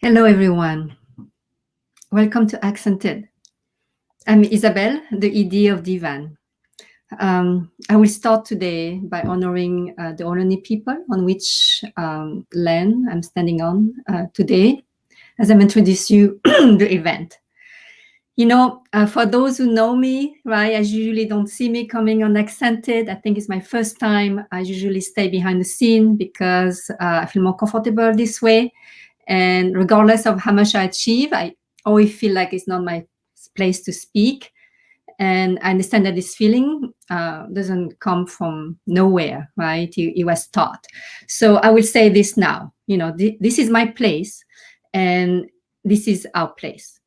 Hello, everyone. Welcome to Accented. I'm Isabelle, the ED of Divan. I will start today by honoring the Ohlone people on which land I'm standing on today, as I'm introduce you the event. You know, for those who know me, right, I usually don't see me coming on Accented. I think it's my first time. I usually stay behind the scene because I feel more comfortable this way. And regardless of how much I achieve, I always feel like it's not my place to speak. And I understand that this feeling doesn't come from nowhere, right? It was taught. So I will say this now, you know, this is my place and this is our place.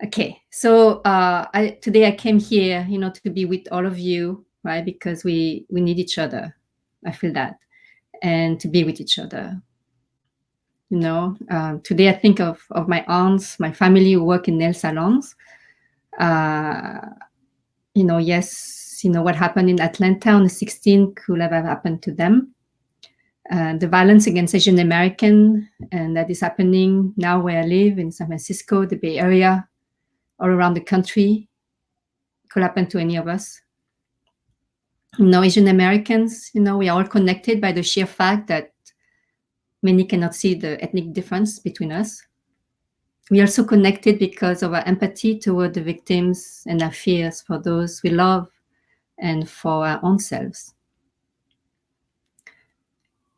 Okay, so today I came here, you know, to be with all of you, right? Because we need each other. I feel that, and to be with each other. You know, today I think of my aunts, my family who work in nail salons. You know, yes, you know what happened in Atlanta on the 16th could have happened to them. The violence against Asian American, and that is happening now where I live in San Francisco, the Bay Area, all around the country. Could happen to any of us. You know, Asian Americans, you know, we are all connected by the sheer fact that many cannot see the ethnic difference between us. We are also connected because of our empathy toward the victims and our fears for those we love and for our own selves.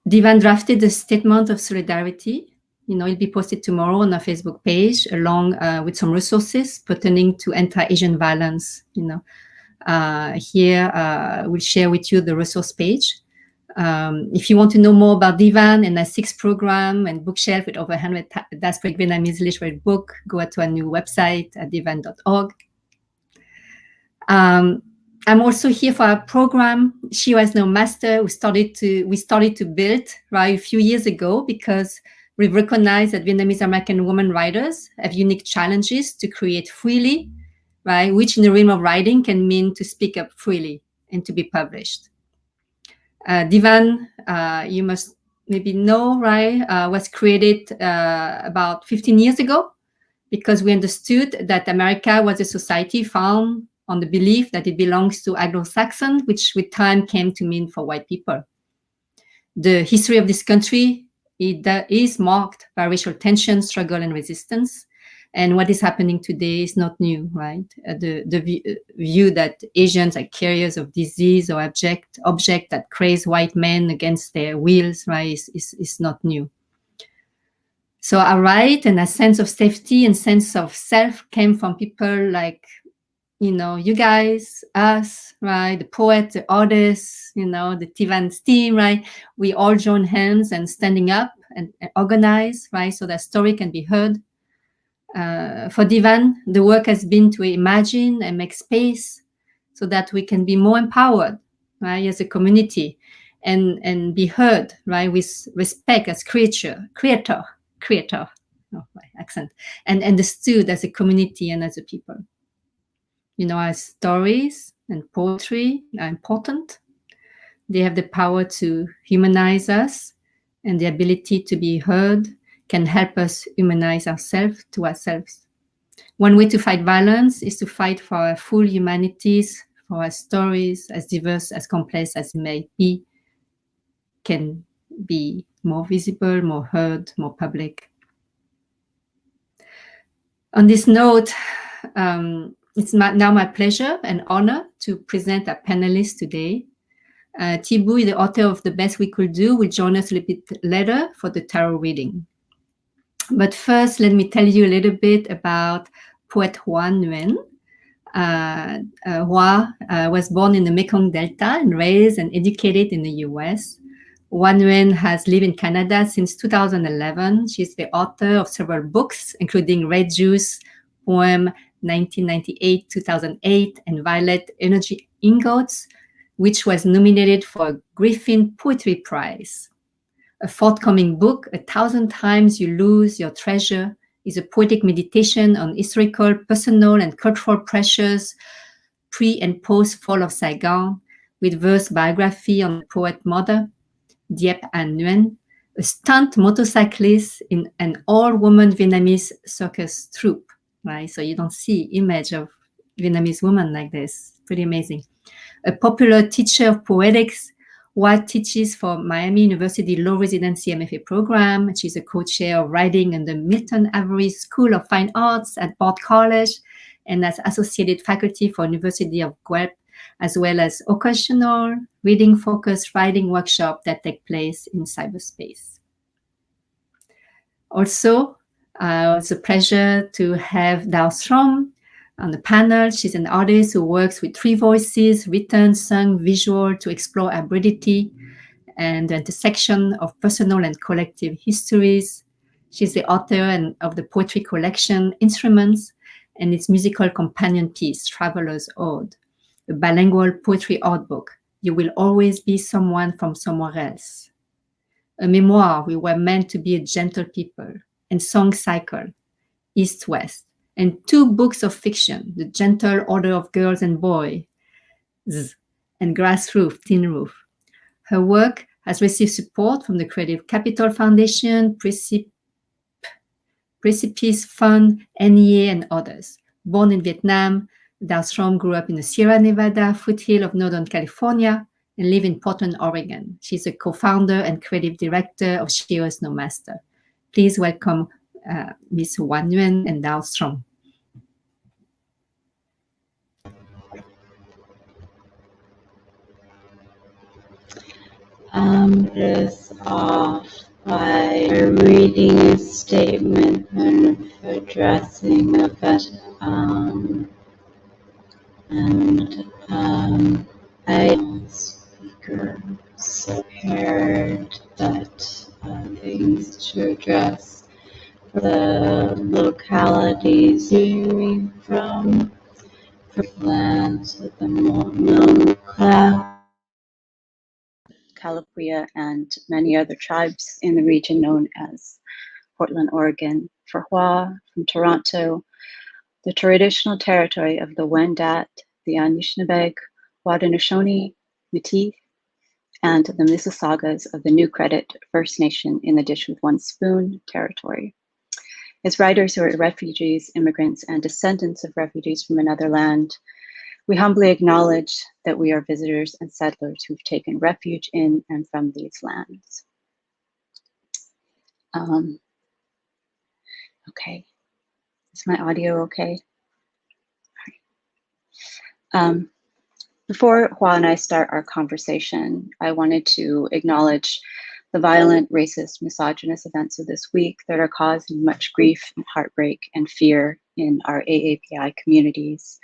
Divan drafted a statement of solidarity. You know, it'll be posted tomorrow on our Facebook page, along with some resources pertaining to anti-Asian violence. You know, here we'll share with you the resource page. If you want to know more about Divan and our 6 program and bookshelf with over 100 diasporic Vietnamese literary book, go to our new website at divan.org. I'm also here for our program, She Was No Master, we started to build right a few years ago because we recognize that Vietnamese American women writers have unique challenges to create freely, right? Which in the realm of writing can mean to speak up freely and to be published. Divan, you must maybe know, right, was created about 15 years ago because we understood that America was a society found on the belief that it belongs to Anglo-Saxon, which with time came to mean for white people. The history of this country is marked by racial tension, struggle, and resistance. And what is happening today is not new, right? The view that Asians are carriers of disease or object that craze white men against their wills, right, is not new. So our right and a sense of safety and sense of self came from people like, you know, you guys, us, right, the poets, the artists, you know, the Divan's team, right? We all join hands and standing up and organize, right, so that story can be heard. For Divan, the work has been to imagine and make space so that we can be more empowered, right, as a community, and be heard, right, with respect as creator, oh, my accent, and understood as a community and as a people. You know, our stories and poetry are important. They have the power to humanize us, and the ability to be heard can help us humanize ourselves to ourselves. One way to fight violence is to fight for our full humanities, for our stories, as diverse, as complex as may be, can be more visible, more heard, more public. On this note, it's now my pleasure and honor to present our panelists today. Thi Bui, the author of The Best We Could Do, will join us a little bit later for the tarot reading. But first, let me tell you a little bit about poet Hoa Nguyen. Hoa was born in the Mekong Delta and raised and educated in the US. Hoa Nguyen has lived in Canada since 2011. She's the author of several books, including Red Juice, poem 1998-2008, and Violet Energy Ingots, which was nominated for a Griffin Poetry Prize. A forthcoming book, 1,000 Times You Lose Your Treasure, is a poetic meditation on historical, personal, and cultural pressures pre- and post-fall of Saigon, with verse biography on the poet mother, Diep Anh Nguyen, a stunt motorcyclist in an all-woman Vietnamese circus troupe, right? So you don't see image of Vietnamese women like this. Pretty amazing. A popular teacher of poetics, White teaches for Miami University Law Residency MFA program. She's a co-chair of writing in the Milton Avery School of Fine Arts at Bard College, and as associated faculty for University of Guelph, as well as occasional reading-focused writing workshops that take place in cyberspace. Also, it's a pleasure to have Dao Strom on the panel. She's an artist who works with three voices, written, sung, visual, to explore hybridity and the intersection of personal and collective histories. She's the author of the poetry collection Instruments and its musical companion piece, Traveler's Ode, a bilingual poetry art book, You Will Always Be Someone from Somewhere Else, a memoir, We Were Meant to Be a Gentle People, and Song Cycle, East-West, and two books of fiction, The Gentle Order of Girls and Boys, and Grass Roof, Tin Roof. Her work has received support from the Creative Capital Foundation, Precipice Fund, NEA, and others. Born in Vietnam, Dao Strom grew up in the Sierra Nevada foothill of Northern California and live in Portland, Oregon. She's a co-founder and creative director of She Was No Master. Please welcome Ms. Hoa Nguyen and Dao Strom. This off by reading a statement and addressing a vet, I speaker prepared that things to address the localities hearing from lands with the middle class, Calapria, and many other tribes in the region known as Portland, Oregon. For Hoa, from Toronto, the traditional territory of the Wendat, the Anishinaabeg, Haudenosaunee, Métis, and the Mississaugas of the New Credit First Nation in the Dish with One Spoon territory. As writers who are refugees, immigrants, and descendants of refugees from another land, we humbly acknowledge that we are visitors and settlers who've taken refuge in and from these lands. Okay, is my audio okay? All right. Before Hoa and I start our conversation, I wanted to acknowledge the violent, racist, misogynist events of this week that are causing much grief and heartbreak and fear in our AAPI communities.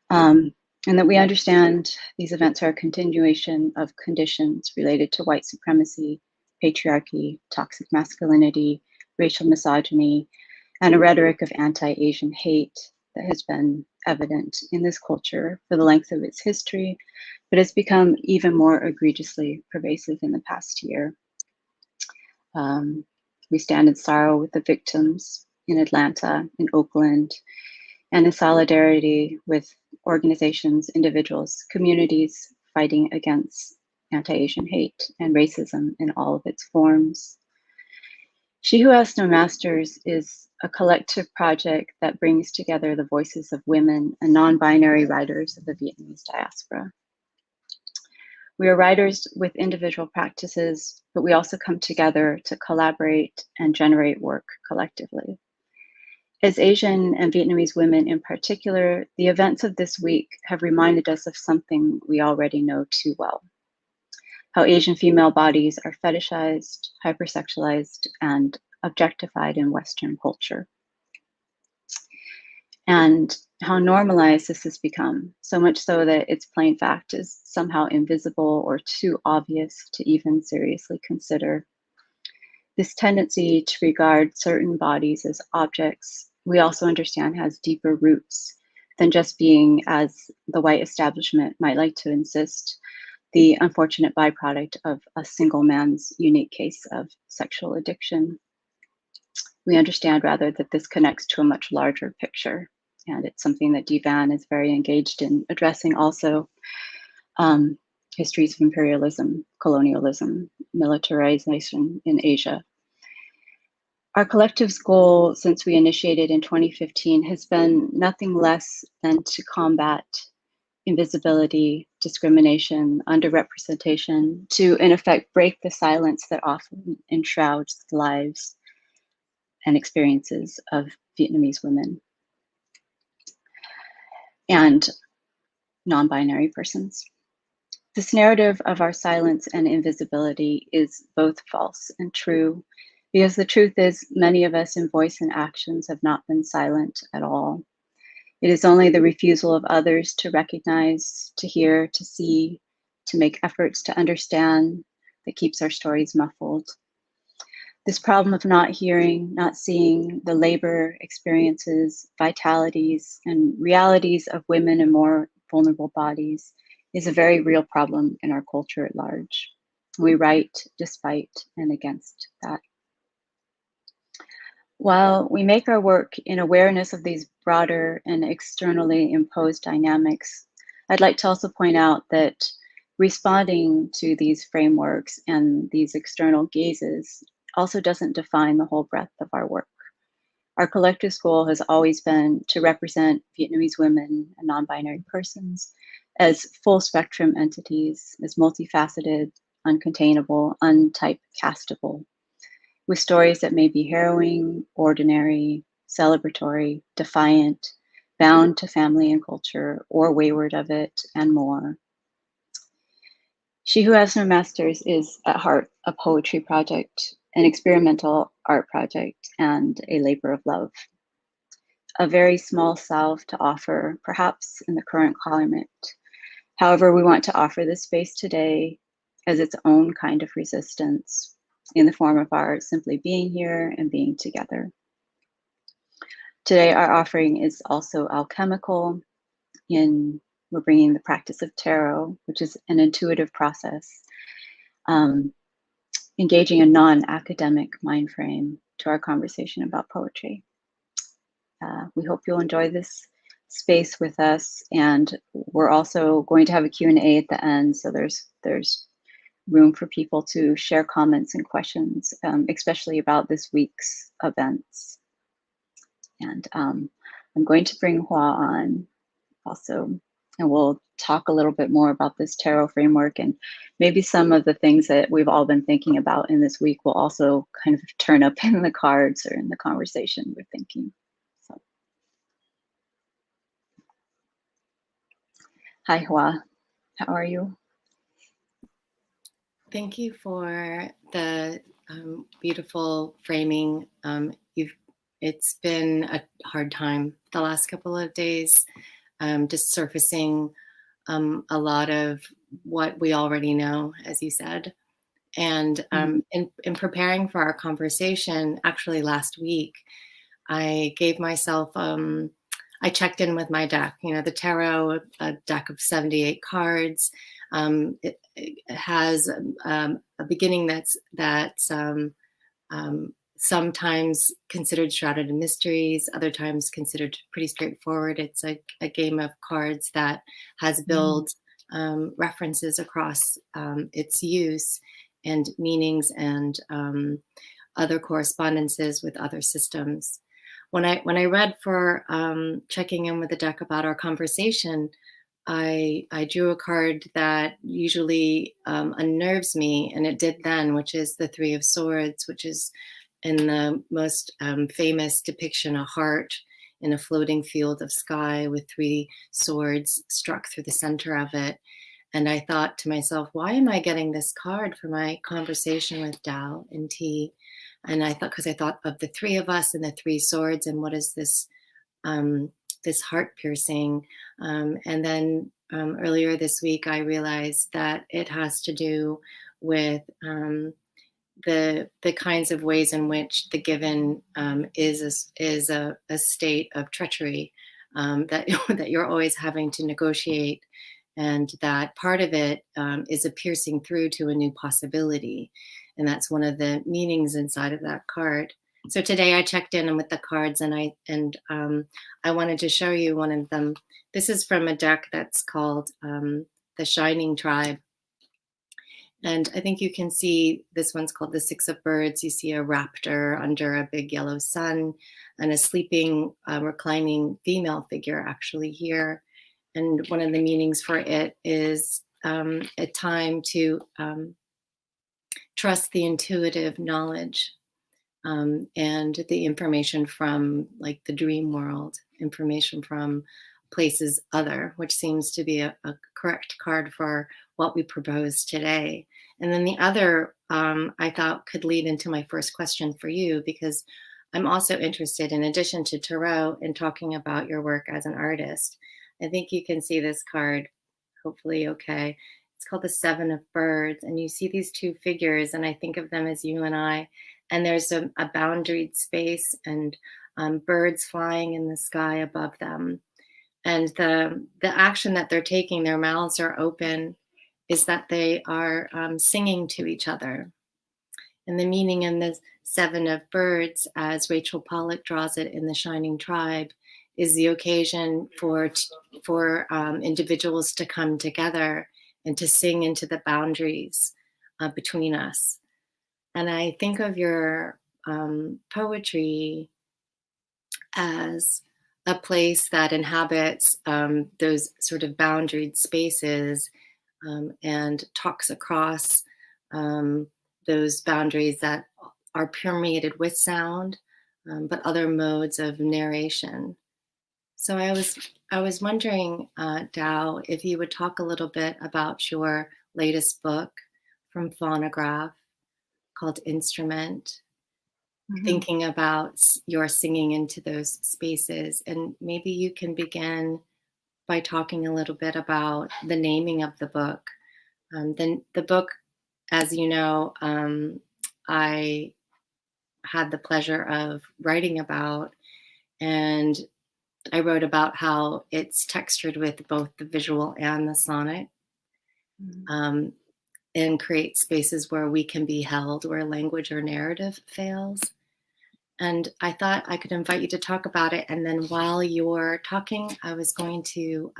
And that we understand these events are a continuation of conditions related to white supremacy, patriarchy, toxic masculinity, racial misogyny, and a rhetoric of anti-Asian hate that has been evident in this culture for the length of its history, but has become even more egregiously pervasive in the past year. We stand in sorrow with the victims in Atlanta, in Oakland, and in solidarity with organizations, individuals, communities fighting against anti-Asian hate and racism in all of its forms. She Who Has No Masters is a collective project that brings together the voices of women and non-binary writers of the Vietnamese diaspora. We are writers with individual practices, but we also come together to collaborate and generate work collectively. As Asian and Vietnamese women in particular, the events of this week have reminded us of something we already know too well: how Asian female bodies are fetishized, hypersexualized, and objectified in Western culture. And how normalized this has become, so much so that its plain fact is somehow invisible or too obvious to even seriously consider. This tendency to regard certain bodies as objects, we also understand has deeper roots than just being, as the white establishment might like to insist, the unfortunate byproduct of a single man's unique case of sexual addiction. We understand rather that this connects to a much larger picture, and it's something that Divan is very engaged in addressing also. histories of imperialism, colonialism, militarization in Asia. Our collective's goal since we initiated in 2015 has been nothing less than to combat invisibility, discrimination, underrepresentation, to in effect break the silence that often enshrouds the lives and experiences of Vietnamese women and non-binary persons. This narrative of our silence and invisibility is both false and true, because the truth is many of us in voice and actions have not been silent at all. It is only the refusal of others to recognize, to hear, to see, to make efforts to understand that keeps our stories muffled. This problem of not hearing, not seeing the labor, experiences, vitalities, and realities of women and more vulnerable bodies is a very real problem in our culture at large. We write despite and against that. While we make our work in awareness of these broader and externally imposed dynamics, I'd like to also point out that responding to these frameworks and these external gazes also doesn't define the whole breadth of our work. Our collective goal has always been to represent Vietnamese women and non-binary persons as full spectrum entities, as multifaceted, uncontainable, untypecastable, with stories that may be harrowing, ordinary, celebratory, defiant, bound to family and culture, or wayward of it, and more. She Who Has No Masters is at heart a poetry project, an experimental art project, and a labor of love. A very small salve to offer, perhaps in the current climate. However, we want to offer this space today as its own kind of resistance in the form of our simply being here and being together. Today, our offering is also alchemical we're bringing the practice of tarot, which is an intuitive process, engaging a non-academic mind frame to our conversation about poetry. We hope you'll enjoy this space with us, and we're also going to have a Q&A at the end, so there's room for people to share comments and questions, especially about this week's events. And I'm going to bring Hoa on also, and we'll talk a little bit more about this tarot framework, and maybe some of the things that we've all been thinking about in this week will also kind of turn up in the cards or in the conversation we're thinking. So, hi Hoa, how are you? Thank you for the beautiful framing. It's been a hard time the last couple of days, just surfacing a lot of what we already know, as you said. And in preparing for our conversation, actually last week, I gave myself, I checked in with my deck, the tarot, a deck of 78 cards. It has a beginning that's sometimes considered shrouded in mysteries, other times considered pretty straightforward. It's a game of cards that has built references across its use and meanings and other correspondences with other systems. When I read for checking in with the deck about our conversation, I drew a card that usually unnerves me, and it did then, which is the Three of Swords, which is in the most famous depiction, a heart in a floating field of sky with three swords struck through the center of it. And I thought to myself, why am I getting this card for my conversation with Dao and Thi? And I thought, because I thought of the three of us and the three swords, and what is this this heart piercing? And then earlier this week, I realized that it has to do with the kinds of ways in which the given is a state of treachery that you're always having to negotiate, and that part of it is a piercing through to a new possibility, and that's one of the meanings inside of that card. So today I checked in with the cards, and I wanted to show you one of them. This is from a deck that's called the Shining Tribe, And I think you can see this one's called The Six of Birds. You see a raptor under a big yellow sun and a sleeping, reclining female figure actually here. And one of the meanings for it is a time to trust the intuitive knowledge and the information from like the dream world, information from places other, which seems to be a correct card for what we propose today. And then the other I thought could lead into my first question for you, because I'm also interested, in addition to tarot, in talking about your work as an artist. I think you can see this card, hopefully okay. It's called the Seven of Birds, and you see these two figures, and I think of them as you and I, and there's a boundaried space and birds flying in the sky above them. And the action that they're taking, their mouths are open, is that they are singing to each other. And the meaning in the Seven of Birds, as Rachel Pollack draws it in The Shining Tribe, is the occasion for individuals to come together and to sing into the boundaries between us. And I think of your poetry as a place that inhabits those sort of boundaried spaces and talks across those boundaries that are permeated with sound, but other modes of narration. So I was wondering, Dao, if you would talk a little bit about your latest book from Fonograf called Instrument, thinking about your singing into those spaces. And maybe you can begin by talking a little bit about the naming of the book. Then the book, as you know, I had the pleasure of writing about, and I wrote about how it's textured with both the visual and the sonic, and create spaces where we can be held, where language or narrative fails. And I thought I could invite you to talk about it. And then while you're talking, I was going to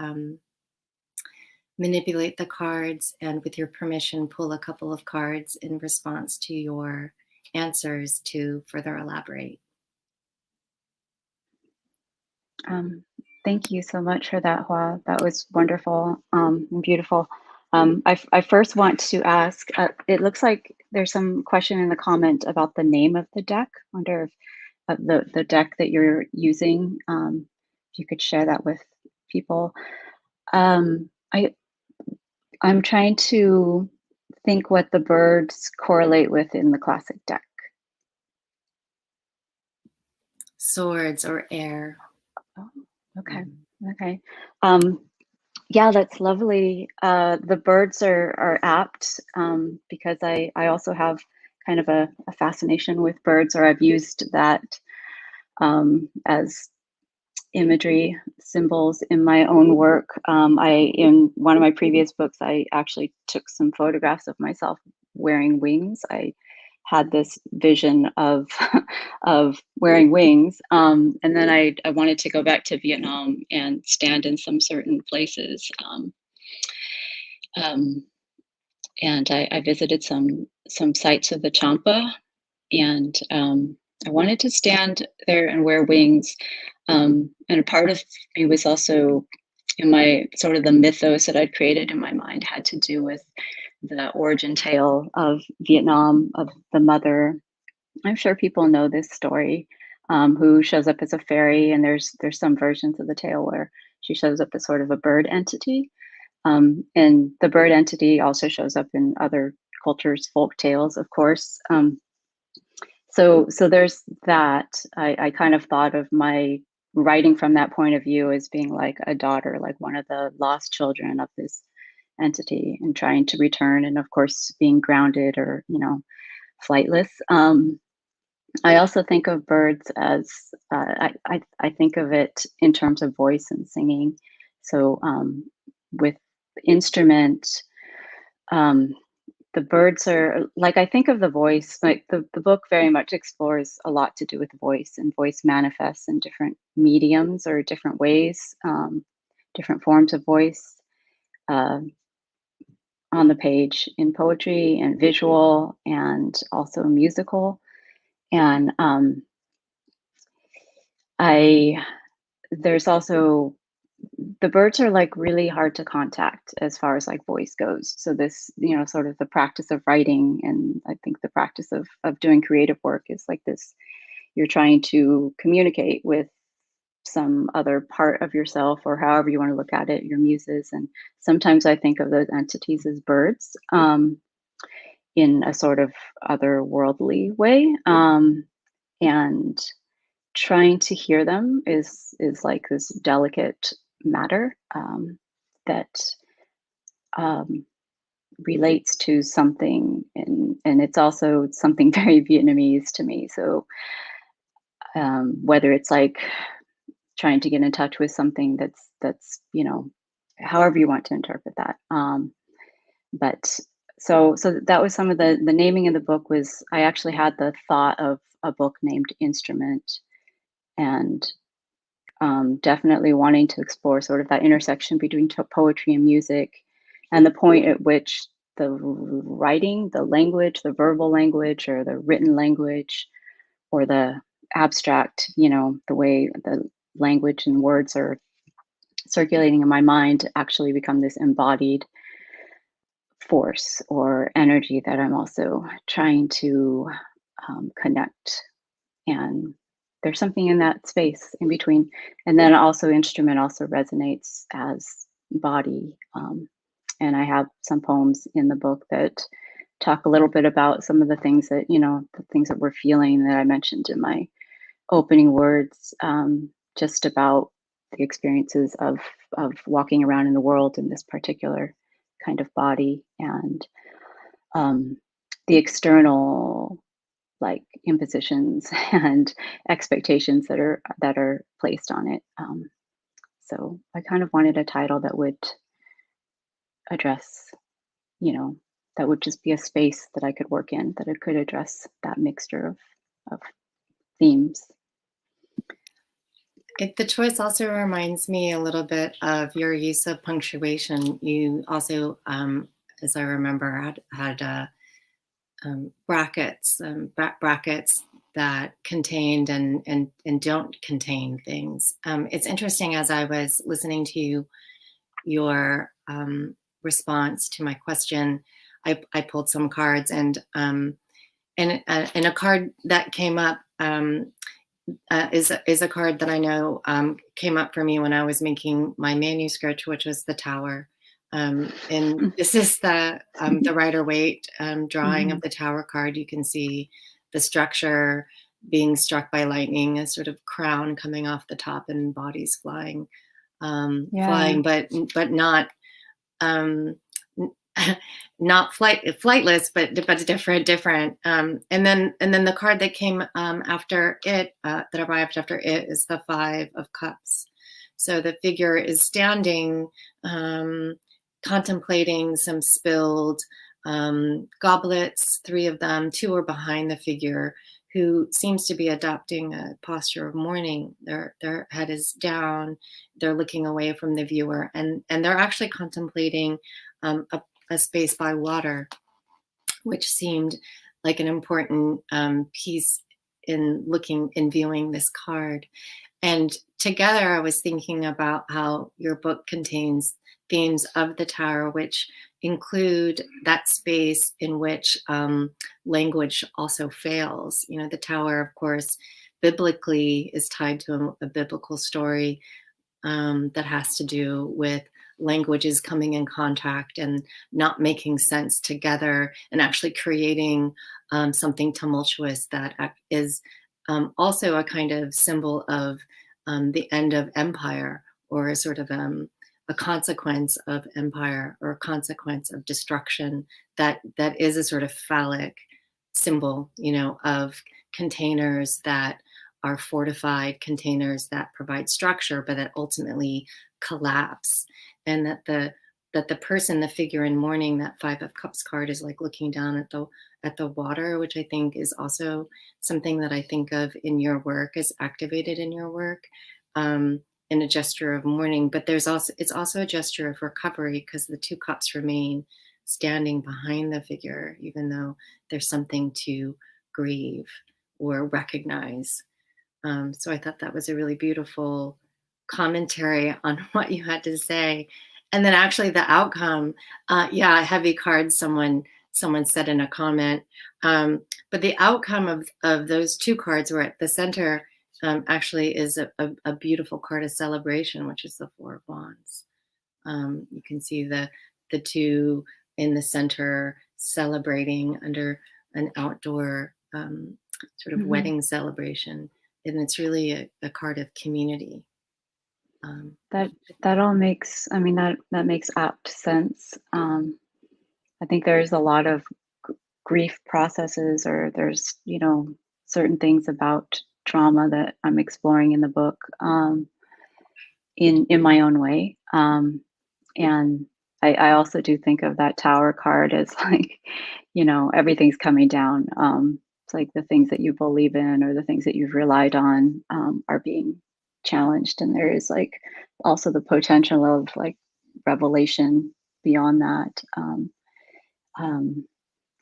manipulate the cards and, with your permission, pull a couple of cards in response to your answers to further elaborate. Thank you so much for that, Hoa. That was wonderful and beautiful. I first want to ask, it looks like there's some question in the comment about the name of the deck. I wonder if the deck that you're using, if you could share that with people. I'm trying to think what the birds correlate with in the classic deck. Swords or air. Oh, okay. Okay. Yeah, that's lovely. The birds are apt because I also have kind of a fascination with birds, or I've used that as imagery symbols in my own work. In one of my previous books, I actually took some photographs of myself wearing wings. I had this vision of of wearing wings, and then I wanted to go back to Vietnam and stand in some certain places, and I visited some sites of the Champa, and I wanted to stand there and wear wings, and a part of me was also, in my sort of the mythos that I'd created in my mind, had to do with the origin tale of Vietnam, of the mother. I'm sure people know this story, who shows up as a fairy, and there's some versions of the tale where she shows up as sort of a bird entity, and the bird entity also shows up in other cultures' folk tales, of course. So there's that. I kind of thought of my writing from that point of view as being like a daughter, like one of the lost children of this entity, and trying to return, and of course being grounded or flightless. I also think of birds as I think of it in terms of voice and singing. So with instrument, the birds are like, I think of the voice, like the book very much explores a lot to do with voice, and voice manifests in different mediums or different ways, different forms of voice. on the page in poetry and visual and also musical. And there's also, the birds are like really hard to contact as far as like voice goes. So this, sort of the practice of writing, and I think the practice of doing creative work is like this, you're trying to communicate with some other part of yourself, or however you want to look at it, your muses. And sometimes I think of those entities as birds, in a sort of otherworldly way. And trying to hear them is like this delicate matter, that relates to something, and it's also something very Vietnamese to me. So whether it's like trying to get in touch with something that's however you want to interpret that, but so that was some of the naming of the book. Was I actually had the thought of a book named Instrument, and definitely wanting to explore sort of that intersection between poetry and music, and the point at which the writing, the language, the verbal language, or the written language, or the abstract, the way the language and words are circulating in my mind, actually become this embodied force or energy that I'm also trying to connect. And there's something in that space in between. And then also instrument also resonates as body. And I have some poems in the book that talk a little bit about some of the things that, the things that we're feeling that I mentioned in my opening words, just about the experiences of walking around in the world in this particular kind of body, and the external like impositions and expectations that are placed on it. So I kind of wanted a title that would address, that would just be a space that I could work in, that it could address that mixture of themes. The choice also reminds me a little bit of your use of punctuation. You also, as I remember, had brackets that contained and don't contain things. It's interesting, as I was listening to your response to my question, I pulled some cards, and a card that came up is a card that I know came up for me when I was making my manuscript, which was the Tower. And this is the Rider-Waite drawing of the Tower card. You can see the structure being struck by lightning, a sort of crown coming off the top, and bodies flying, but not not flightless, but different. And then the card that came after it, that arrived after it, is the Five of Cups. So the figure is standing, contemplating some spilled goblets, 3 of them. 2 are behind the figure, who seems to be adopting a posture of mourning. Their head is down, they're looking away from the viewer, and they're actually contemplating a space by water, which seemed like an important piece in viewing this card. And together, I was thinking about how your book contains themes of the Tower, which include that space in which language also fails. The Tower, of course, biblically is tied to a biblical story that has to do with languages coming in contact and not making sense together, and actually creating something tumultuous that is also a kind of symbol of the end of empire, or a sort of a consequence of empire, or a consequence of destruction, that is a sort of phallic symbol, of containers that are fortified, containers that provide structure, but that ultimately collapse. And that the person, the figure in mourning, that Five of Cups card, is like looking down at the water, which I think is also something that I think of in your work, as activated in your work, in a gesture of mourning. But it's also a gesture of recovery, because the 2 cups remain. standing behind the figure, even though there's something to grieve or recognize. So I thought that was a really beautiful commentary on what you had to say. And then actually the outcome, heavy cards, someone said in a comment. But the outcome of those two cards were at the center actually is a beautiful card of celebration, which is the Four of Wands. You can see the two in the center celebrating under an outdoor sort of wedding celebration. And it's really a card of community. That all makes, I mean, that makes apt sense. I think there's a lot of grief processes, or there's, certain things about trauma that I'm exploring in the book, in my own way. And I also do think of that Tower card as like, everything's coming down. It's like the things that you believe in or the things that you've relied on are being challenged, and there is like also the potential of like revelation beyond that.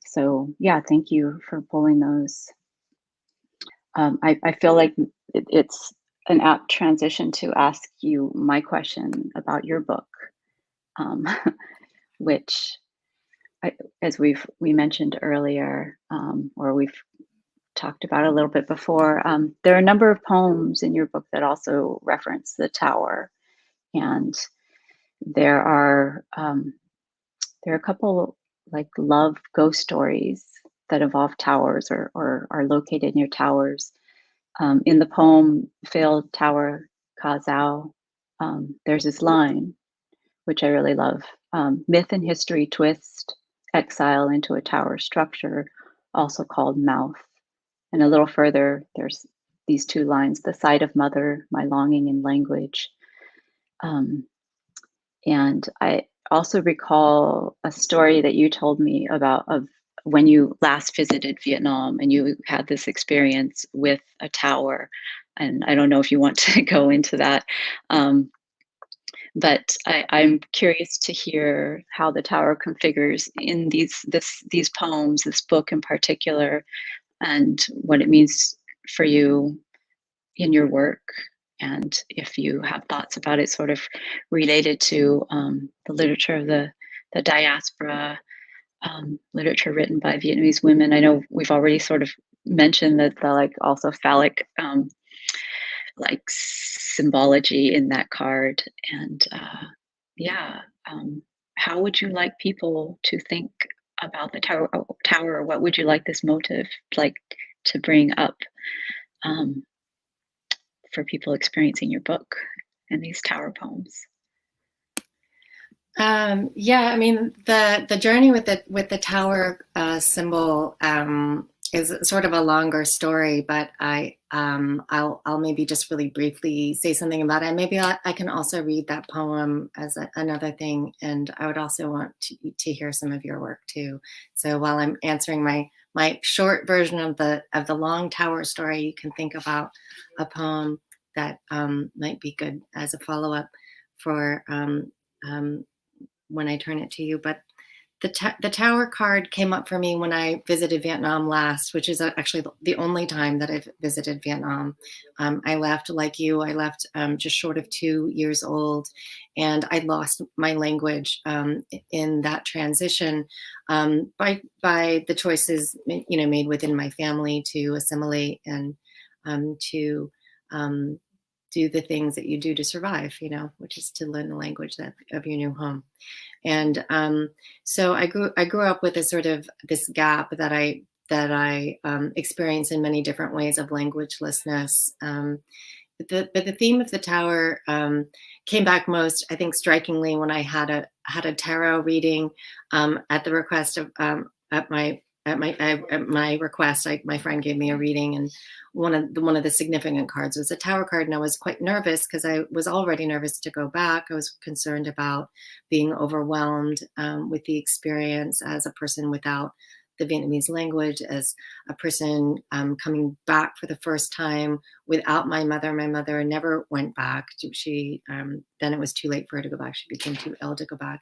So yeah, thank you for pulling those. I feel like it's an apt transition to ask you my question about your book, which, as we mentioned earlier, or we've talked about a little bit before, there are a number of poems in your book that also reference the Tower, and there are a couple like love ghost stories that involve towers or are located near towers. In the poem "Failed Tower Ca Dao," there's this line which I really love: "Myth and history twist exile into a tower structure, also called mouth." And a little further, there's these two lines: "The sight of mother, my longing in language." And I also recall a story that you told me of when you last visited Vietnam and you had this experience with a tower. And I don't know if you want to go into that, but I'm curious to hear how the tower configures in these poems, this book in particular, and what it means for you in your work, and if you have thoughts about it sort of related to the literature of the diaspora, literature written by Vietnamese women. I know we've already sort of mentioned that the like also phallic like symbology in that card, and how would you like people to think about the tower? Or what would you like this motive like to bring up for people experiencing your book and these tower poems? I mean, the journey with the tower symbol is sort of a longer story, but I'll maybe just really briefly say something about it. Maybe I can also read that poem as another thing, and I would also want to hear some of your work too. So while I'm answering my short version of the long tower story, you can think about a poem that might be good as a follow-up for when I turn it to you. But the tower card came up for me when I visited Vietnam last, which is actually the only time that I've visited Vietnam. I left, like you, just short of 2 years old, and I lost my language in that transition by the choices made within my family to assimilate and to do the things that you do to survive, which is to learn the language of your new home. And so I grew up with this gap that I experience in many different ways of languagelessness. But the theme of the tower came back most, I think, strikingly when I had a tarot reading at the request of at my request. My friend gave me a reading, and one of the significant cards was a tower card, and I was quite nervous because I was already nervous to go back. I was concerned about being overwhelmed with the experience as a person without the Vietnamese language, as a person coming back for the first time without my mother. My mother never went back. She then it was too late for her to go back. She became too ill to go back.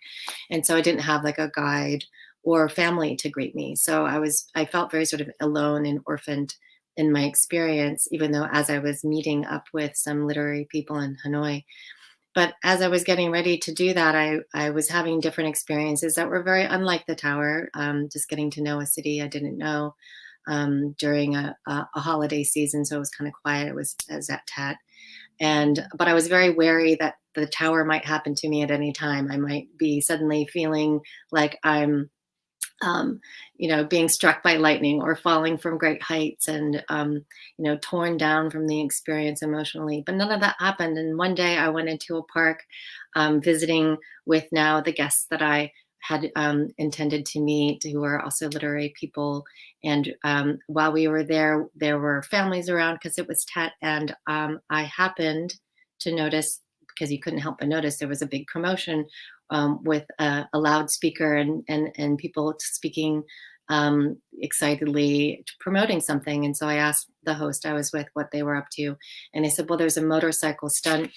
And so I didn't have like a guide or family to greet me. So I felt very sort of alone and orphaned in my experience, even though as I was meeting up with some literary people in Hanoi. But as I was getting ready to do that, I was having different experiences that were very unlike the tower, just getting to know a city I didn't know during a holiday season. So it was kind of quiet. It was at Tet. But I was very wary that the tower might happen to me at any time. I might be suddenly feeling like I'm being struck by lightning or falling from great heights and, torn down from the experience emotionally. But none of that happened. And one day I went into a park visiting with now the guests that I had intended to meet, who were also literary people. And while we were there were families around because it was Tet. And I happened to notice, because you couldn't help but notice, there was a big commotion with a loudspeaker and people speaking excitedly promoting something. And so I asked the host I was with what they were up to. And they said, well, there's a motorcycle stunt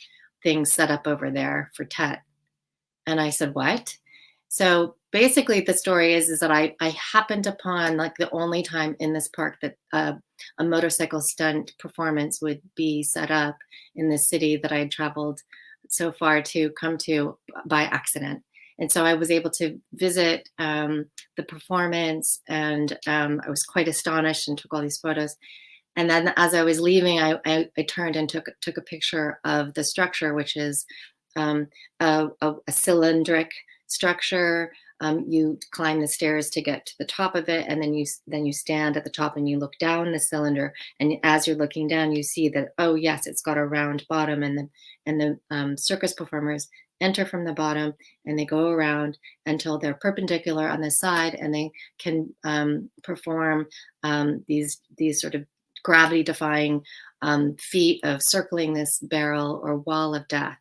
thing set up over there for Tet. And I said, what? So basically the story is that I happened upon, like, the only time in this park that a motorcycle stunt performance would be set up in the city that I had traveled so far to come to by accident. And so I was able to visit the performance, and I was quite astonished and took all these photos. And then as I was leaving, I turned and took a picture of the structure, which is a cylindric structure. You climb the stairs to get to the top of it, and then you stand at the top and you look down the cylinder. And as you're looking down, you see that, oh yes, it's got a round bottom, and the circus performers enter from the bottom and they go around until they're perpendicular on the side, and they can perform these sort of gravity-defying feat of circling this barrel or wall of death.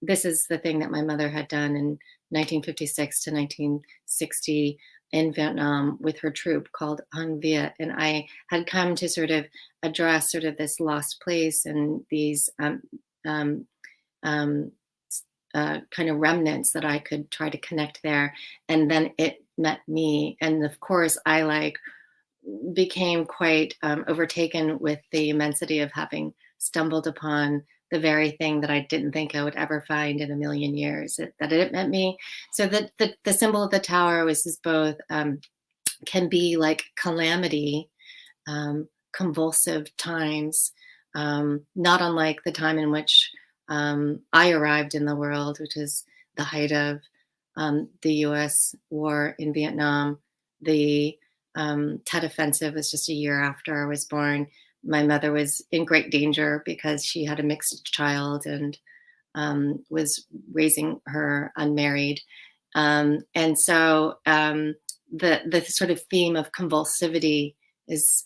This is the thing that my mother had done in 1956 to 1960 in Vietnam with her troupe called Hung Viet. And I had come to sort of address sort of this lost place and these kind of remnants that I could try to connect there. And then it met me. And of course, I became quite overtaken with the immensity of having stumbled upon the very thing that I didn't think I would ever find in a million years, that it meant me. So that the symbol of the tower was both can be like calamity, convulsive times, not unlike the time in which I arrived in the world, which is the height of the US war in Vietnam. The Tet Offensive was just a year after I was born. My mother was in great danger because she had a mixed child and was raising her unmarried. And so the sort of theme of convulsivity has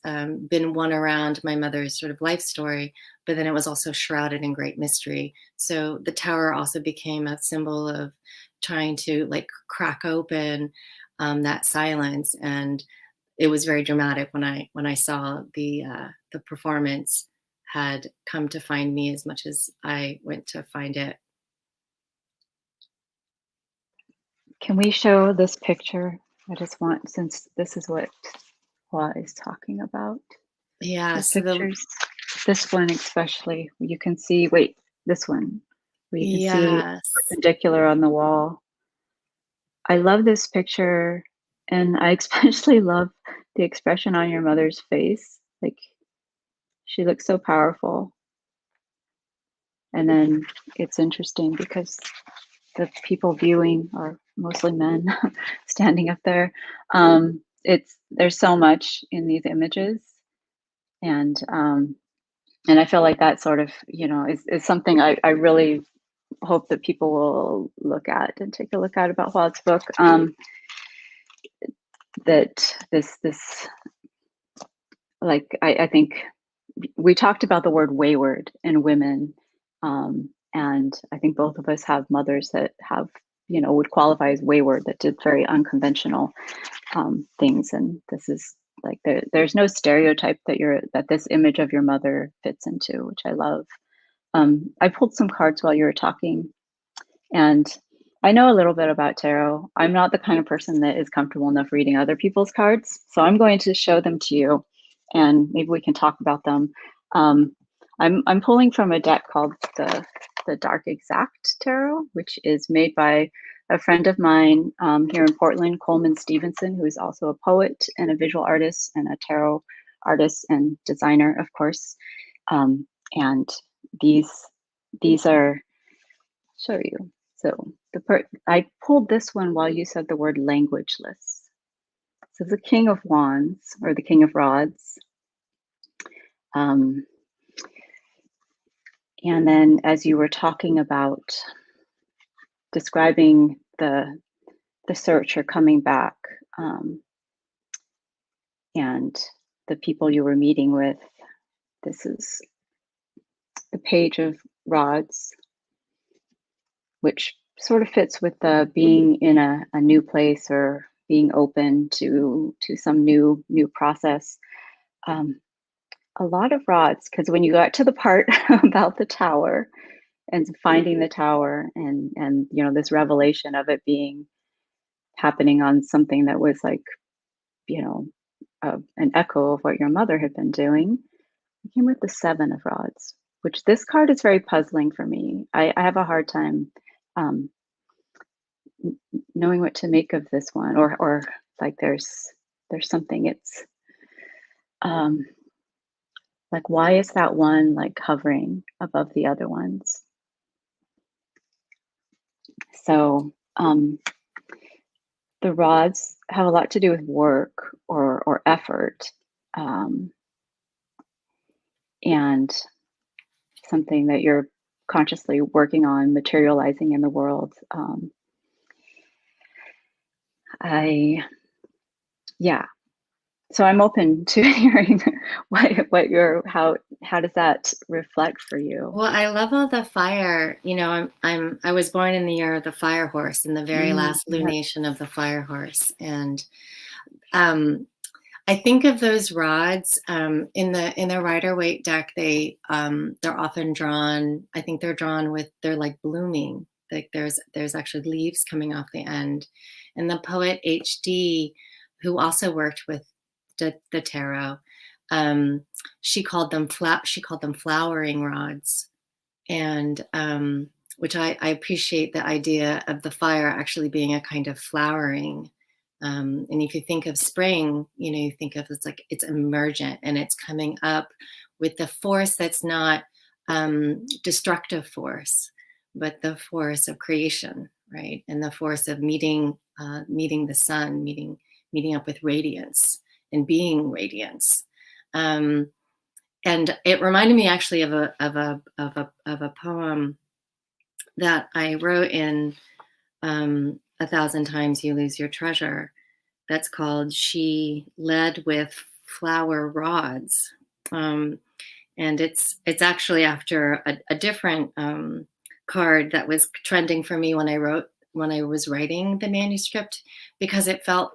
been one around my mother's sort of life story, but then it was also shrouded in great mystery. So the tower also became a symbol of trying to crack open that silence. And it was very dramatic when I saw the performance had come to find me as much as I went to find it. Can we show this picture? I just want, since this is what Hoa is talking about. Yeah, the so pictures. This one especially, you can see, wait, this one, where you can see perpendicular on the wall. I love this picture, and I especially love the expression on your mother's face. Like, she looks so powerful. And then it's interesting because the people viewing are mostly men standing up there. There's so much in these images, and I feel like that sort of is something I really hope that people will look at and take a look at about Hua's book. That this I think we talked about the word wayward in women, and I think both of us have mothers that have would qualify as wayward, that did very unconventional things. And this is like, there's no stereotype that this image of your mother fits into, which I love. I pulled some cards while you were talking, and I know a little bit about tarot. I'm not the kind of person that is comfortable enough reading other people's cards, so I'm going to show them to you, and maybe we can talk about them. I'm pulling from a deck called the Dark Exact Tarot, which is made by a friend of mine here in Portland, Coleman Stevenson, who is also a poet and a visual artist and a tarot artist and designer, of course. And these are, show you. So I pulled this one while you said the word languageless. So the King of Wands, or the King of Rods. And then as you were talking about describing the search or coming back, and the people you were meeting with, this is the Page of Rods, which sort of fits with the being in a new place or being open to some new process. A lot of rods, because when you got to the part about the tower and finding the tower and this revelation of it being happening on something that was like, an echo of what your mother had been doing, you came with the Seven of Rods, which this card is very puzzling for me. I have a hard time knowing what to make of this one, or like there's something, it's like, why is that one like hovering above the other ones? So the rods have a lot to do with work or effort, and something that you're consciously working on materializing in the world. So I'm open to hearing how does that reflect for you? Well, I love all the fire. I was born in the year of the fire horse, in the very last lunation of the fire horse, and I think of those rods in the Rider-Waite deck. They're often drawn. I think they're drawn they're like blooming. Like there's actually leaves coming off the end. And the poet H.D., who also worked with the tarot, she called them flowering rods, and which I appreciate the idea of the fire actually being a kind of flowering. And if you think of spring, you think of it's emergent and it's coming up with the force that's not destructive force, but the force of creation, right? And the force of meeting the sun, meeting up with radiance and being radiance. And it reminded me actually of a poem that I wrote in 1,000 Times You Lose Your Treasure. That's called She Led with Flower Rods. And it's actually after a different card that was trending for me when I was writing the manuscript, because it felt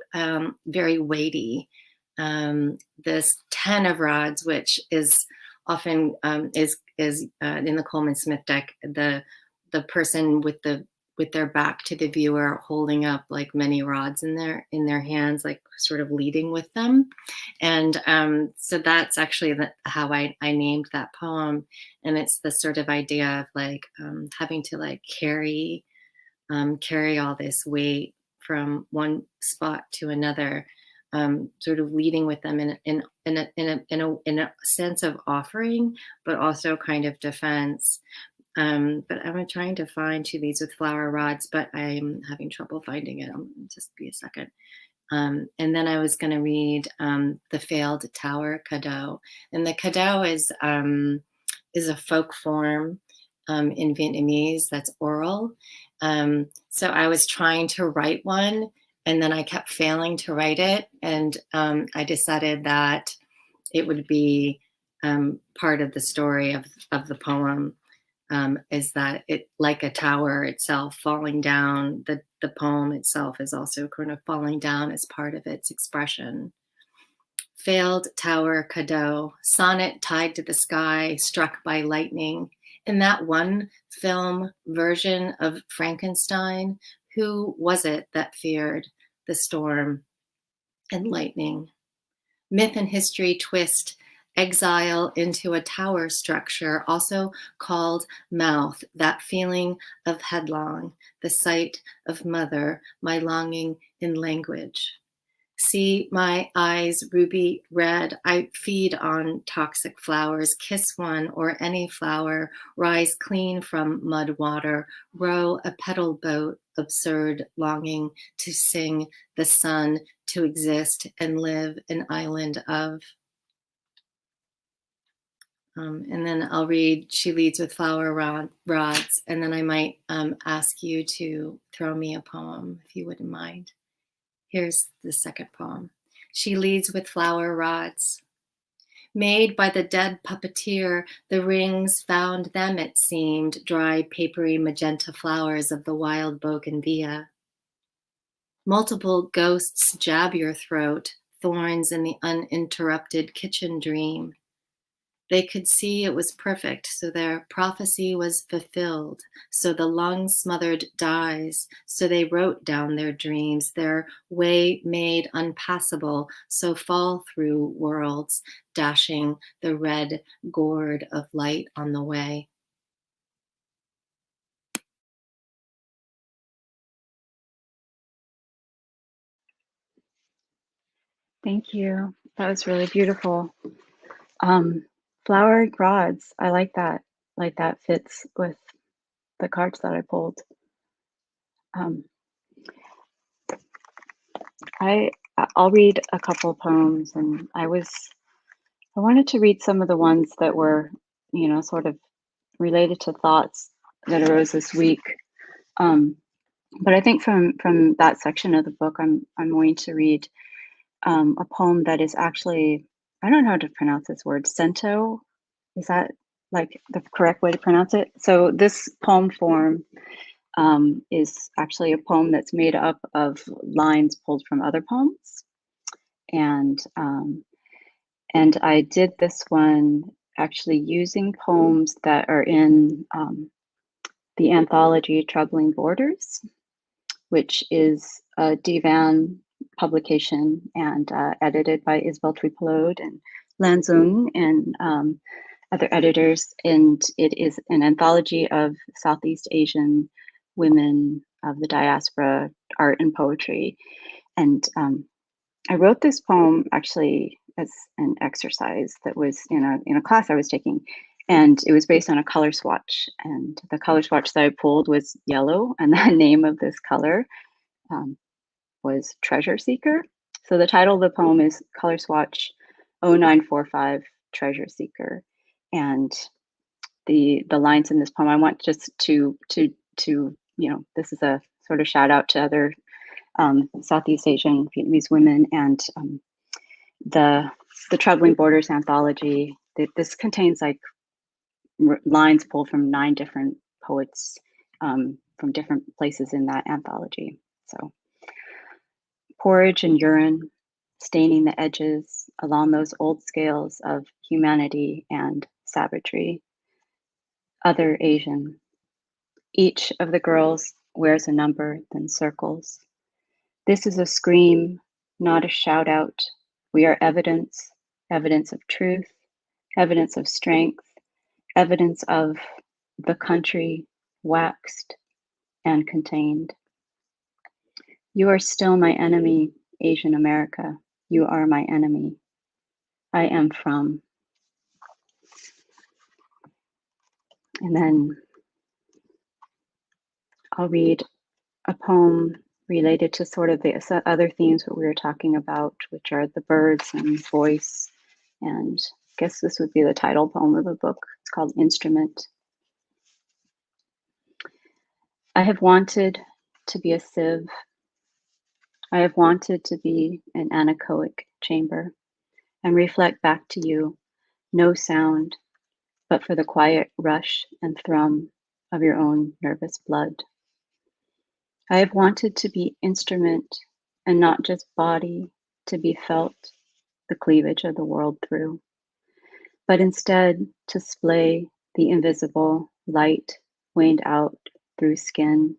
very weighty. This 10 of Rods, which is often is in the Coleman Smith deck, the person with their back to the viewer, holding up like many rods in their hands, like sort of leading with them. And so that's actually how I named that poem. And it's the sort of idea of like having to like carry all this weight from one spot to another, sort of leading with them in a sense of offering, but also kind of defense. But I'm trying to find Two Leads with Flower Rods, but I'm having trouble finding it. Just be a second. And then I was going to read The Failed Tower Cadeau. And the cadeau is a folk form in Vietnamese that's oral. So I was trying to write one, and then I kept failing to write it. And I decided that it would be part of the story of the poem. is that it, like a tower itself falling down, the poem itself is also kind of falling down as part of its expression. Failed tower cadeau, sonnet tied to the sky, struck by lightning. In that one film version of Frankenstein, who was it that feared the storm and lightning? Myth and history twist exile into a tower structure, also called mouth, that feeling of headlong, the sight of mother, my longing in language. See my eyes ruby red, I feed on toxic flowers, kiss one or any flower, rise clean from mud water, row a pedal boat, absurd longing to sing the sun, to exist and live an island of. And then I'll read She Leads with Flower Rods, and then I might ask you to throw me a poem, if you wouldn't mind. Here's the second poem. She leads with flower rods. Made by the dead puppeteer, the rings found them, it seemed, dry, papery magenta flowers of the wild bougainvillea. Multiple ghosts jab your throat, thorns in the uninterrupted kitchen dream. They could see it was perfect, so their prophecy was fulfilled. So the lung-smothered dies, so they wrote down their dreams, their way made unpassable, so fall through worlds, dashing the red gourd of light on the way. Thank you. That was really beautiful. Flowered rods. I like that. Like that fits with the cards that I pulled. I'll read a couple poems, and I wanted to read some of the ones that were, sort of related to thoughts that arose this week. But I think from that section of the book, I'm going to read a poem that is actually, I don't know how to pronounce this word, cento. Is that like the correct way to pronounce it? So this poem form is actually a poem that's made up of lines pulled from other poems. And I did this one actually using poems that are in the anthology Troubling Borders, which is a divan publication and edited by Isabel Tripolode and Lan Zung and other editors. And it is an anthology of Southeast Asian women of the diaspora, art and poetry. And I wrote this poem actually as an exercise that was in a class I was taking. And it was based on a color swatch. And the color swatch that I pulled was yellow. And the name of this color was Treasure Seeker. So the title of the poem is Color Swatch 0945 Treasure Seeker. And the lines in this poem, I want just to this is a sort of shout out to other Southeast Asian Vietnamese women and the Troubling Borders anthology. This contains like lines pulled from 9 different poets from different places in that anthology. So porridge and urine staining the edges along those old scales of humanity and savagery. Other Asian. Each of the girls wears a number, then circles. This is a scream, not a shout out. We are evidence, evidence of truth, evidence of strength, evidence of the country waxed and contained. You are still my enemy, Asian America. You are my enemy. I am from. And then I'll read a poem related to sort of the other themes that we were talking about, which are the birds and voice. And I guess this would be the title poem of the book. It's called Instrument. I have wanted to be a sieve. I have wanted to be an anechoic chamber and reflect back to you, no sound, but for the quiet rush and thrum of your own nervous blood. I have wanted to be instrument and not just body to be felt the cleavage of the world through, but instead to splay the invisible light waned out through skin.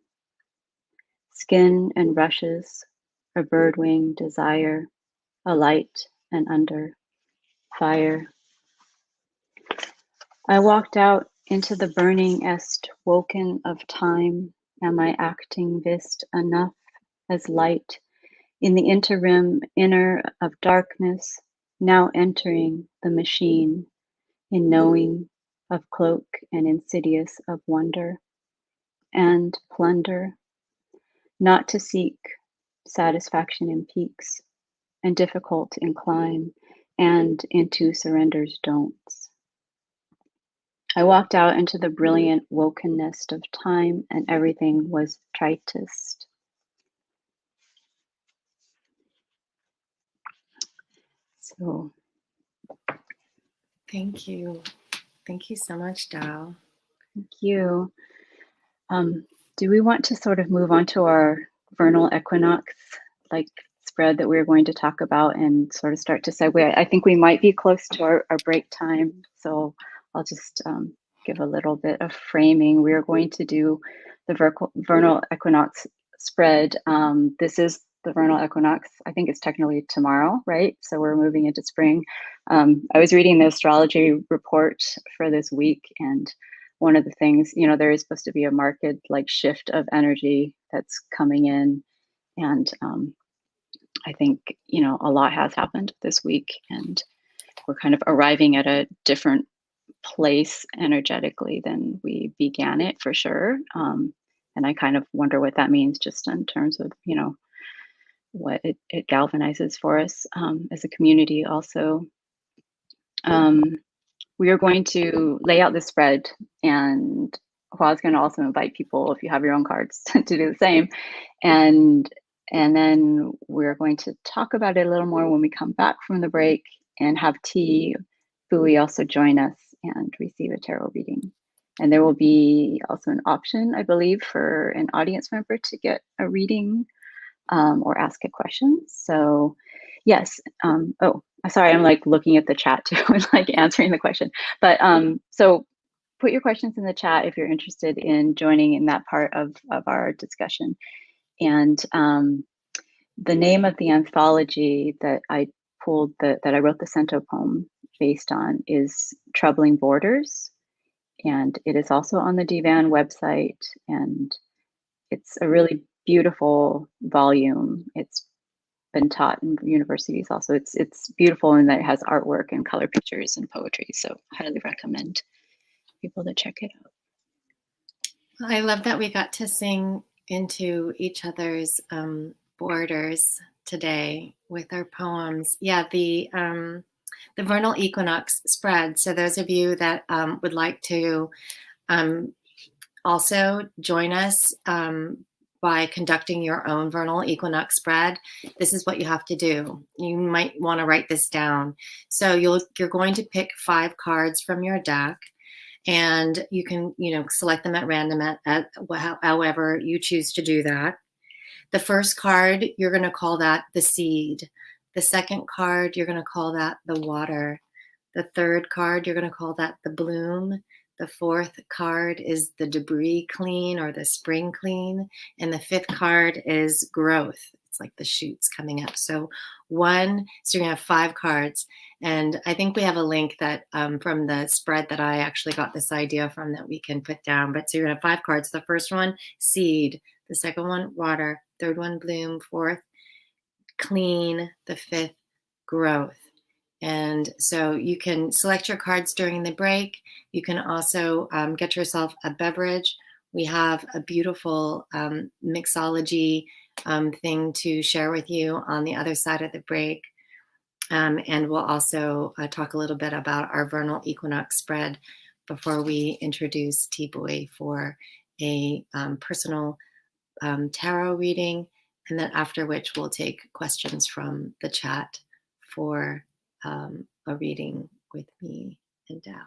Skin and rushes, a bird wing desire, a light and under fire. I walked out into the burning est woken of time. Am I acting vist enough as light in the interim inner of darkness, now entering the machine in knowing of cloak and insidious of wonder and plunder, not to seek satisfaction in peaks and difficult in climb and into surrender's don'ts. I walked out into the brilliant wokenness of time and everything was tritest. So Thank you. Thank you so much, Dao. thank you. Do we want to sort of move on to our vernal equinox, like spread that we're going to talk about and sort of start to segue? I think we might be close to our break time, so I'll just give a little bit of framing. We are going to do the vernal equinox spread. This is the vernal equinox. I think it's technically tomorrow, right? So we're moving into spring. I was reading the astrology report for this week, and one of the things, there is supposed to be a marked like shift of energy that's coming in. And I think, a lot has happened this week and we're kind of arriving at a different place energetically than we began it for sure. And I kind of wonder what that means just in terms of, what it galvanizes for us as a community also. We are going to lay out the spread, and Hua's going to also invite people, if you have your own cards, to do the same. And then we're going to talk about it a little more when we come back from the break and have Thi Bui also join us and receive a tarot reading. And there will be also an option, I believe, for an audience member to get a reading or ask a question. So yes. Oh, sorry, I'm like looking at the chat too and like answering the question. But so put your questions in the chat if you're interested in joining in that part of our discussion. And the name of the anthology that I pulled, that I wrote the Cento poem based on, is Troubling Borders. And it is also on the Divan website. And it's a really beautiful volume. It's been taught in universities also. It's beautiful in that it has artwork and color pictures and poetry. So highly recommend people to check it out. I love that we got to sing into each other's borders today with our poems. Yeah, the vernal equinox spread. So those of you that would like to also join us by conducting your own vernal equinox spread, this is what you have to do. You might want to write this down. So you're going to pick 5 cards from your deck, and you can select them at random at however you choose to do that. The first card, you're going to call that the seed. The second card, you're going to call that the water. The third card, you're going to call that the bloom. The fourth card is the debris clean or the spring clean. And the 5th card is growth. It's like the shoots coming up. So you're going to have 5 cards. And I think we have a link that from the spread that I actually got this idea from that we can put down. But so you're going to have 5 cards. The first one, seed. The second one, water. Third one, bloom. Fourth, clean. The 5th, growth. And so you can select your cards during the break. You can also get yourself a beverage. We have a beautiful mixology thing to share with you on the other side of the break. And we'll also talk a little bit about our vernal equinox spread before we introduce Thi Bui for a personal tarot reading. And then after which we'll take questions from the chat for a reading with me and Dao.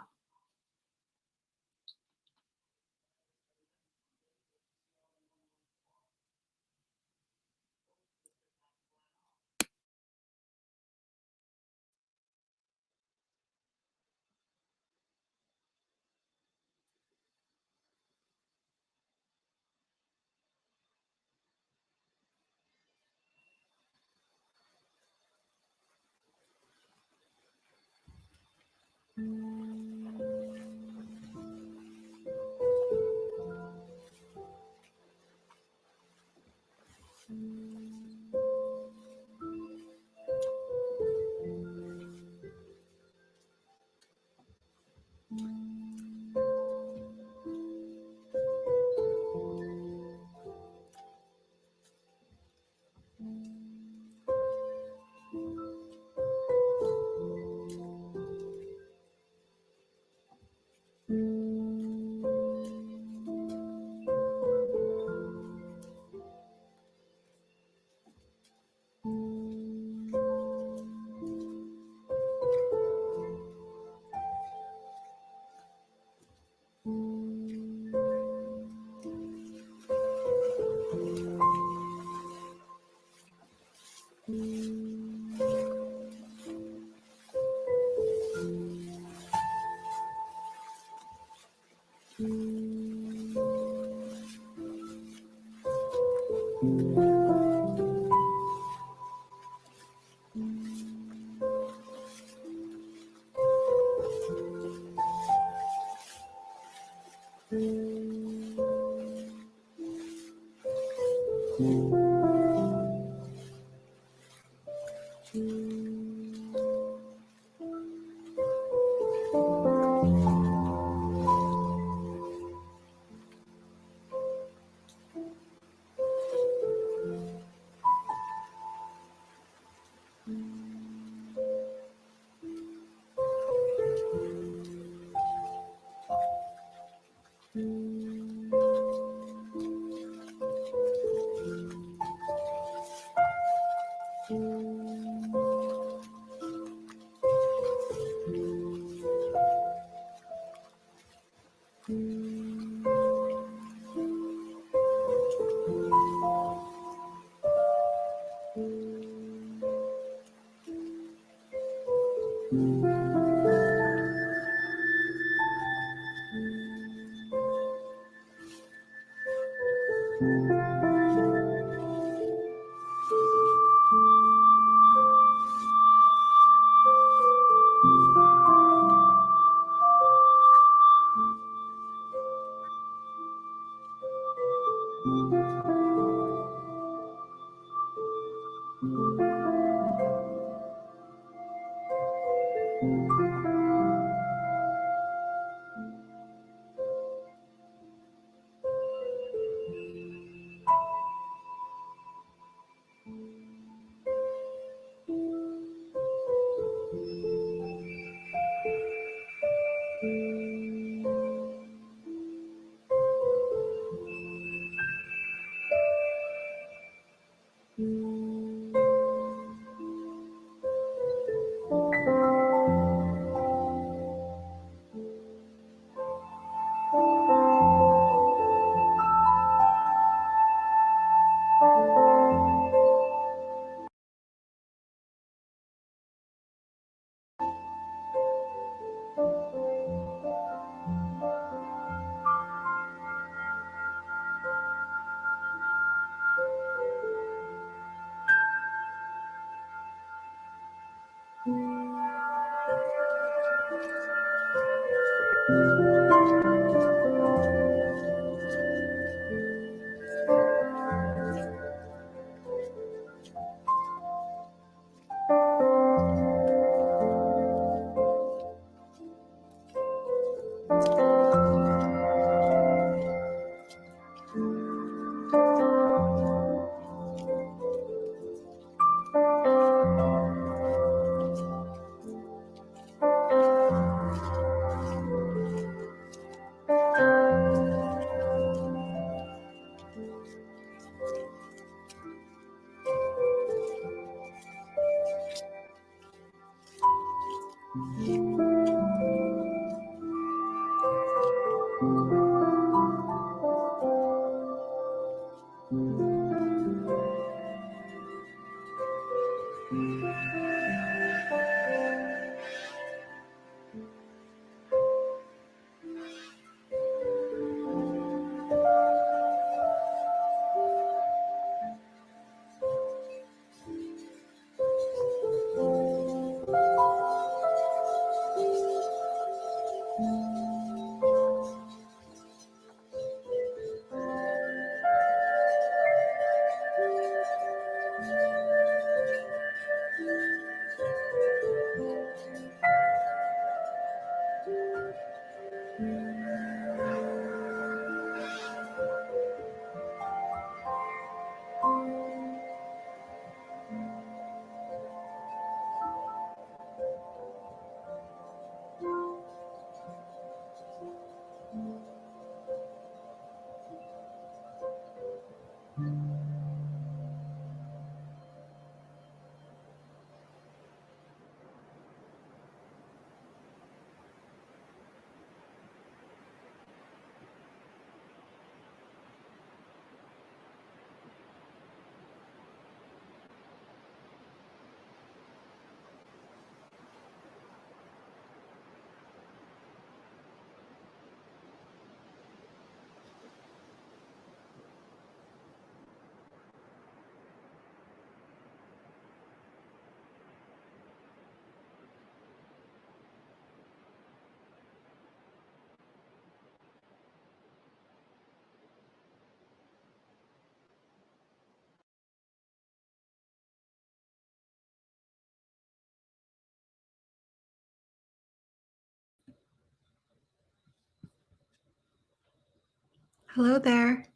Hello there.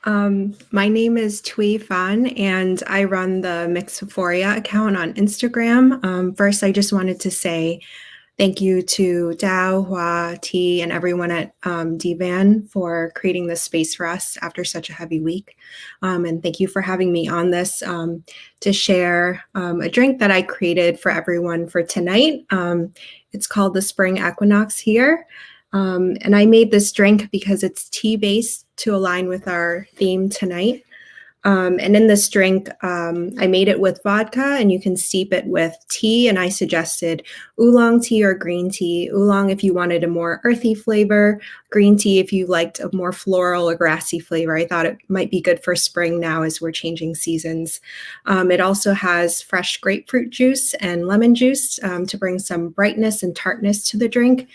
My name is Thuy Phan, and I run the Mixophoria account on Instagram. First, I just wanted to say thank you to Dao, Hoa, Thi, and everyone at DVAN for creating this space for us after such a heavy week. And thank you for having me on this to share a drink that I created for everyone for tonight. It's called the Spring Equinox here. And I made this drink because it's tea-based to align with our theme tonight. And in this drink, I made it with vodka, and you can steep it with tea. And I suggested oolong tea or green tea. Oolong if you wanted a more earthy flavor, green tea if you liked a more floral or grassy flavor. I thought it might be good for spring now as we're changing seasons. It also has fresh grapefruit juice and lemon juice to bring some brightness and tartness to the drink.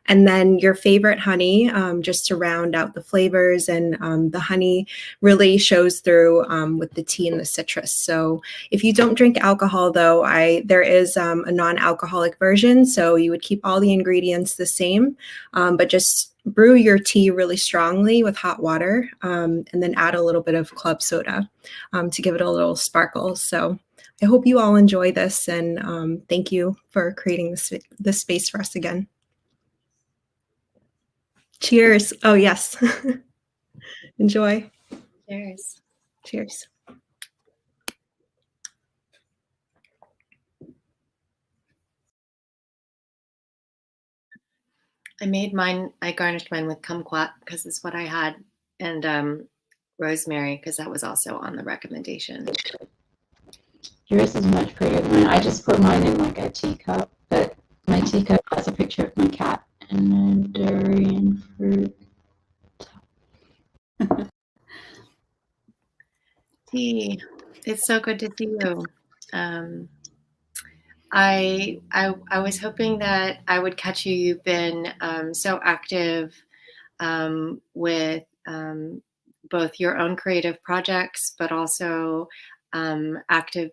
And then your favorite honey, just to round out the flavors. And the honey really shows through with the tea and the citrus. So if you don't drink alcohol, though, there is a non-alcoholic version. So you would keep all the ingredients the same, but just brew your tea really strongly with hot water, and then add a little bit of club soda to give it a little sparkle. So I hope you all enjoy this, and thank you for creating this space for us again. Cheers. Oh, yes. Enjoy. Cheers. Cheers. I garnished mine with kumquat because it's what I had, and rosemary because that was also on the recommendation. Yours is much prettier than mine. I just put mine in like a teacup, but my teacup has a picture of my cat and a durian fruit. Thi, it's so good to see you. I was hoping that I would catch you. You've been so active with both your own creative projects, but also actively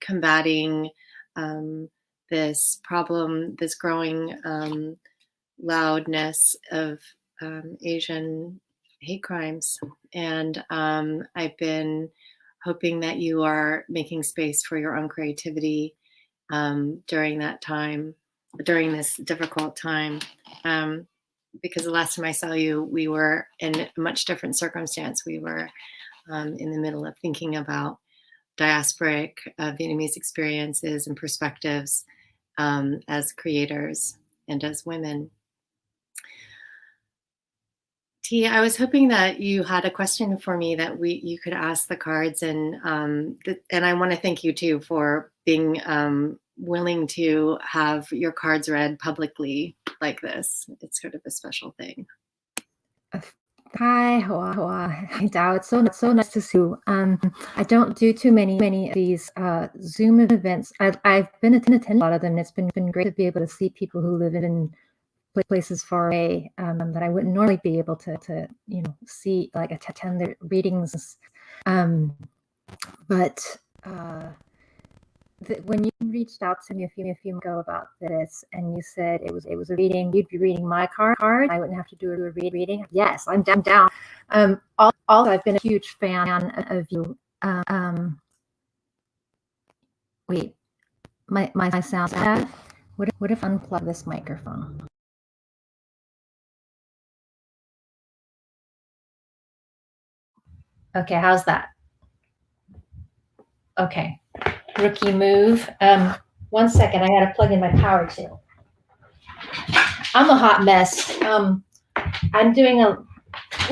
combating this problem, this growing loudness of Asian hate crimes. And I've been hoping that you are making space for your own creativity during that time, during this difficult time. Because the last time I saw you, we were in a much different circumstance. We were in the middle of thinking about diasporic Vietnamese experiences and perspectives as creators and as women. Thi, I was hoping that you had a question for me that you could ask the cards, and I want to thank you too for being willing to have your cards read publicly like this. It's sort of a special thing. Hi, Hoa. Hi, Dao. It's so nice to see you. I don't do too many of these Zoom events. I've been attending a lot of them. It's been great to be able to see people who live in places far away that I wouldn't normally be able to see, like attend their readings. But when you reached out to me a few months ago about this, and you said it was a reading, you'd be reading my card. I wouldn't have to do a reading. Yes, I'm down. Also, I've been a huge fan of you. Wait, my sound's bad. What if I unplug this microphone? Okay, how's that? Okay, rookie move. 1 second, I gotta plug in my power tool. I'm a hot mess. I'm doing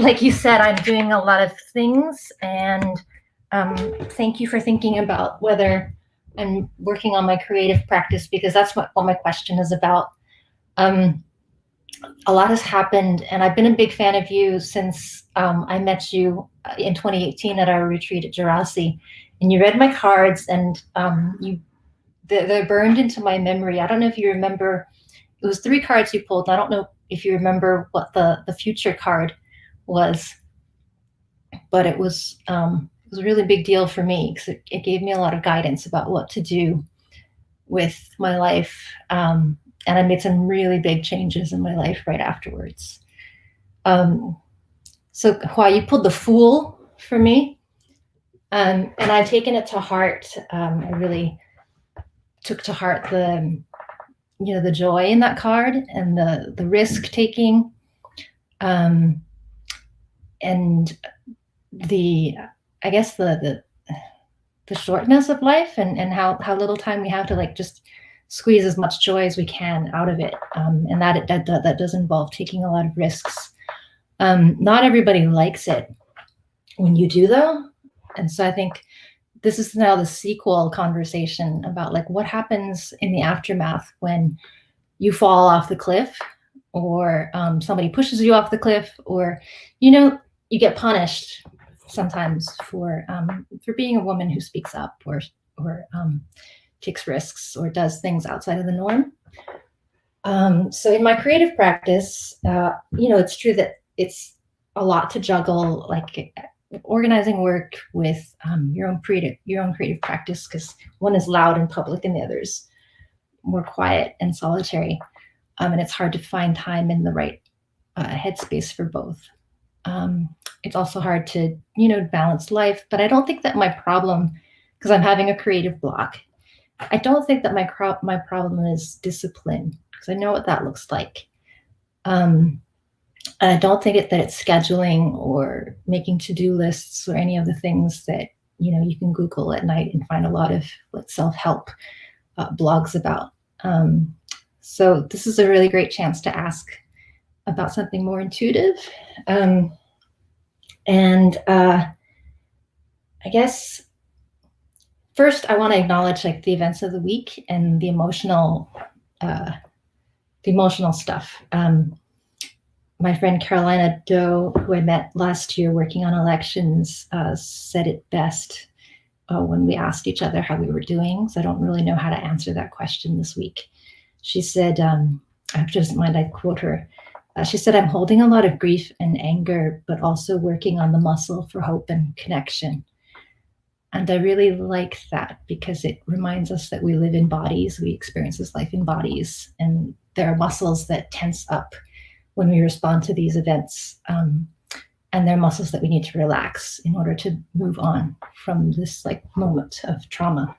like you said, I'm doing a lot of things, and thank you for thinking about whether I'm working on my creative practice, because that's what my question is about. A lot has happened, and I've been a big fan of you since I met you in 2018 at our retreat at Gerasi, and you read my cards, and they're burned into my memory. I don't know if you remember, it was 3 cards you pulled. I don't know if you remember what the future card was, but it was a really big deal for me because it gave me a lot of guidance about what to do with my life. And I made some really big changes in my life right afterwards. So Hoa, you pulled the Fool for me. And I've taken it to heart. I really took to heart the joy in that card and the risk taking, and I guess the shortness of life, and how little time we have to like just squeeze as much joy as we can out of it, and that does involve taking a lot of risks. Not everybody likes it when you do, though. And so I think this is now the sequel conversation about like what happens in the aftermath when you fall off the cliff, or somebody pushes you off the cliff, or you get punished sometimes for being a woman who speaks up, or takes risks, or does things outside of the norm. So in my creative practice, it's true that it's a lot to juggle, like organizing work with your own creative practice, because one is loud and public and the other is more quiet and solitary, and it's hard to find time in the right headspace for both. It's also hard to balance life, but I don't think that my problem, because I'm having a creative block, I don't think that my problem is discipline, because I know what that looks like. I don't think that it's scheduling or making to-do lists or any of the things that you can Google at night and find a lot of self-help blogs about. So this is a really great chance to ask about something more intuitive. I guess first I want to acknowledge like the events of the week and the emotional stuff. My friend Carolina Doe, who I met last year working on elections, said it best when we asked each other how we were doing. So I don't really know how to answer that question this week. She said, I just mind I quote her. She said, "I'm holding a lot of grief and anger, but also working on the muscle for hope and connection." And I really like that, because it reminds us that we live in bodies, we experience this life in bodies, and there are muscles that tense up when we respond to these events. And there are muscles that we need to relax in order to move on from this like moment of trauma.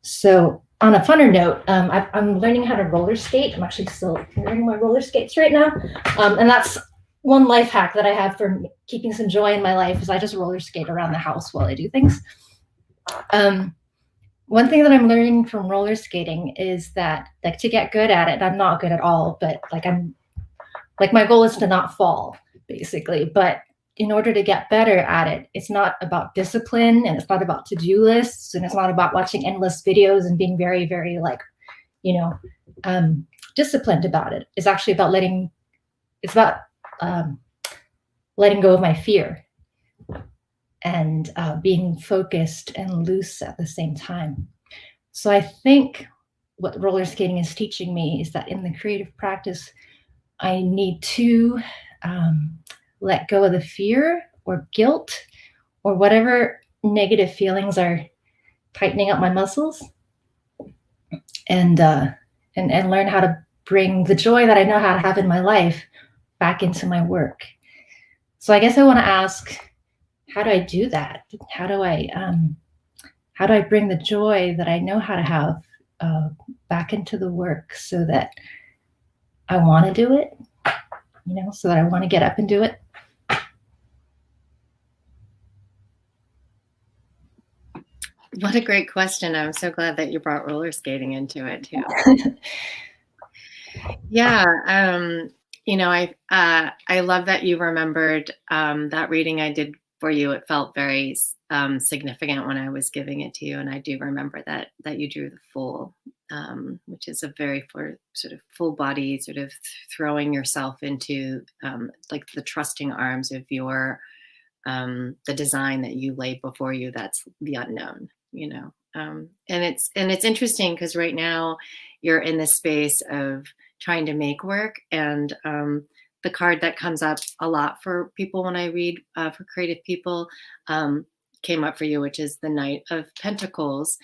So on a funner note, I'm learning how to roller skate. I'm actually still wearing my roller skates right now. And that's one life hack that I have for keeping some joy in my life, is I just roller skate around the house while I do things. One thing that I'm learning from roller skating is that, like, to get good at it, I'm not good at all, but my goal is to not fall, basically. But in order to get better at it, it's not about discipline, and it's not about to-do lists, and it's not about watching endless videos and being very, very disciplined about it. It's actually about letting go of my fear and being focused and loose at the same time. So I think what roller skating is teaching me is that in the creative practice, I need to let go of the fear or guilt or whatever negative feelings are tightening up my muscles, and learn how to bring the joy that I know how to have in my life back into my work. So I guess I want to ask, how do I do that? How do I bring the joy that I know how to have back into the work, so that I want to do it, so that I want to get up and do it? What a great question. I'm so glad that you brought roller skating into it too. Yeah. I love that you remembered that reading I did for you. It felt very significant when I was giving it to you. And I do remember that you drew the Fool, which is a very sort of full body, sort of throwing yourself into like the trusting arms of your the design that you laid before you. That's the unknown, and it's interesting because right now you're in this space of trying to make work, and the card that comes up a lot for people when I read for creative people came up for you, which is the Knight of Pentacles,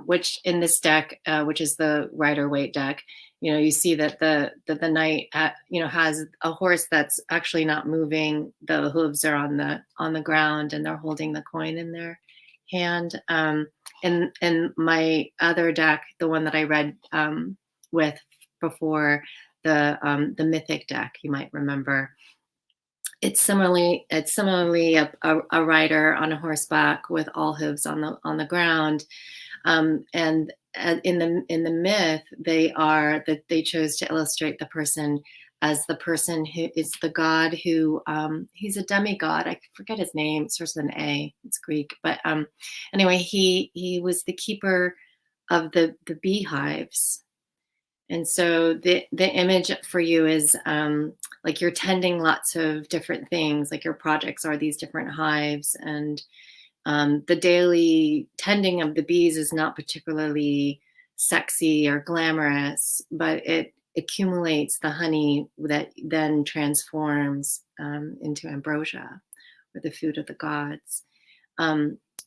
which in this deck, which is the Rider-Waite deck, you see that the knight, has a horse that's actually not moving. The hooves are on the ground, and they're holding the coin in their hand. In my other deck, the one that I read with before, the Mythic deck, you might remember, it's similarly a rider on a horseback with all hooves on the ground. And in the myth, they chose to illustrate the person as the person who is the god who, he's a demigod. I forget his name. It starts with an A. It's Greek. But anyway, he was the keeper of the beehives. And so the image for you is like you're tending lots of different things, like your projects are these different hives, and the daily tending of the bees is not particularly sexy or glamorous, but it accumulates the honey that then transforms into ambrosia, or the food of the gods.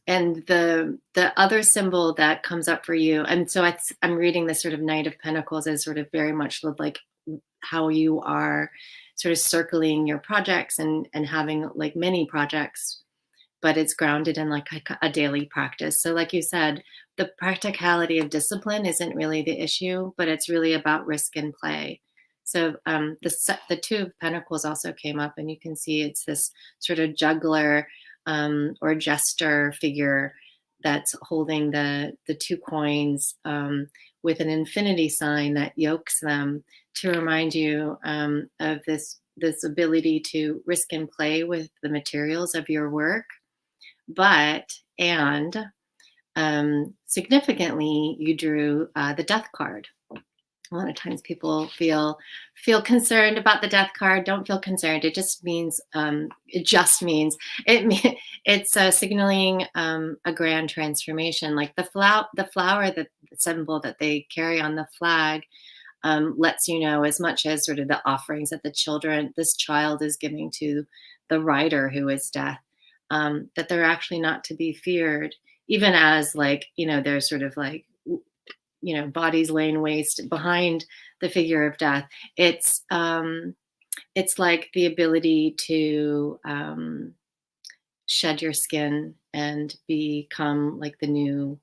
And the other symbol that comes up for you, and so I'm reading this sort of Knight of Pentacles as sort of very much like how you are sort of circling your projects and having like many projects, but it's grounded in like a daily practice. So like you said, the practicality of discipline isn't really the issue, but it's really about risk and play. So the Two of Pentacles also came up, and you can see it's this sort of juggler or jester figure that's holding the two coins with an infinity sign that yokes them to remind you of this ability to risk and play with the materials of your work. But significantly, you drew the Death card. A lot of times people feel concerned about the Death card. Don't feel concerned. It just means it's signaling a grand transformation. Like the flower, the symbol that they carry on the flag, lets you know, as much as sort of the offerings that this child is giving to the rider who is death, that they're actually not to be feared, even as like, there's sort of like, bodies laying waste behind the figure of death. It's like the ability to shed your skin and become like the new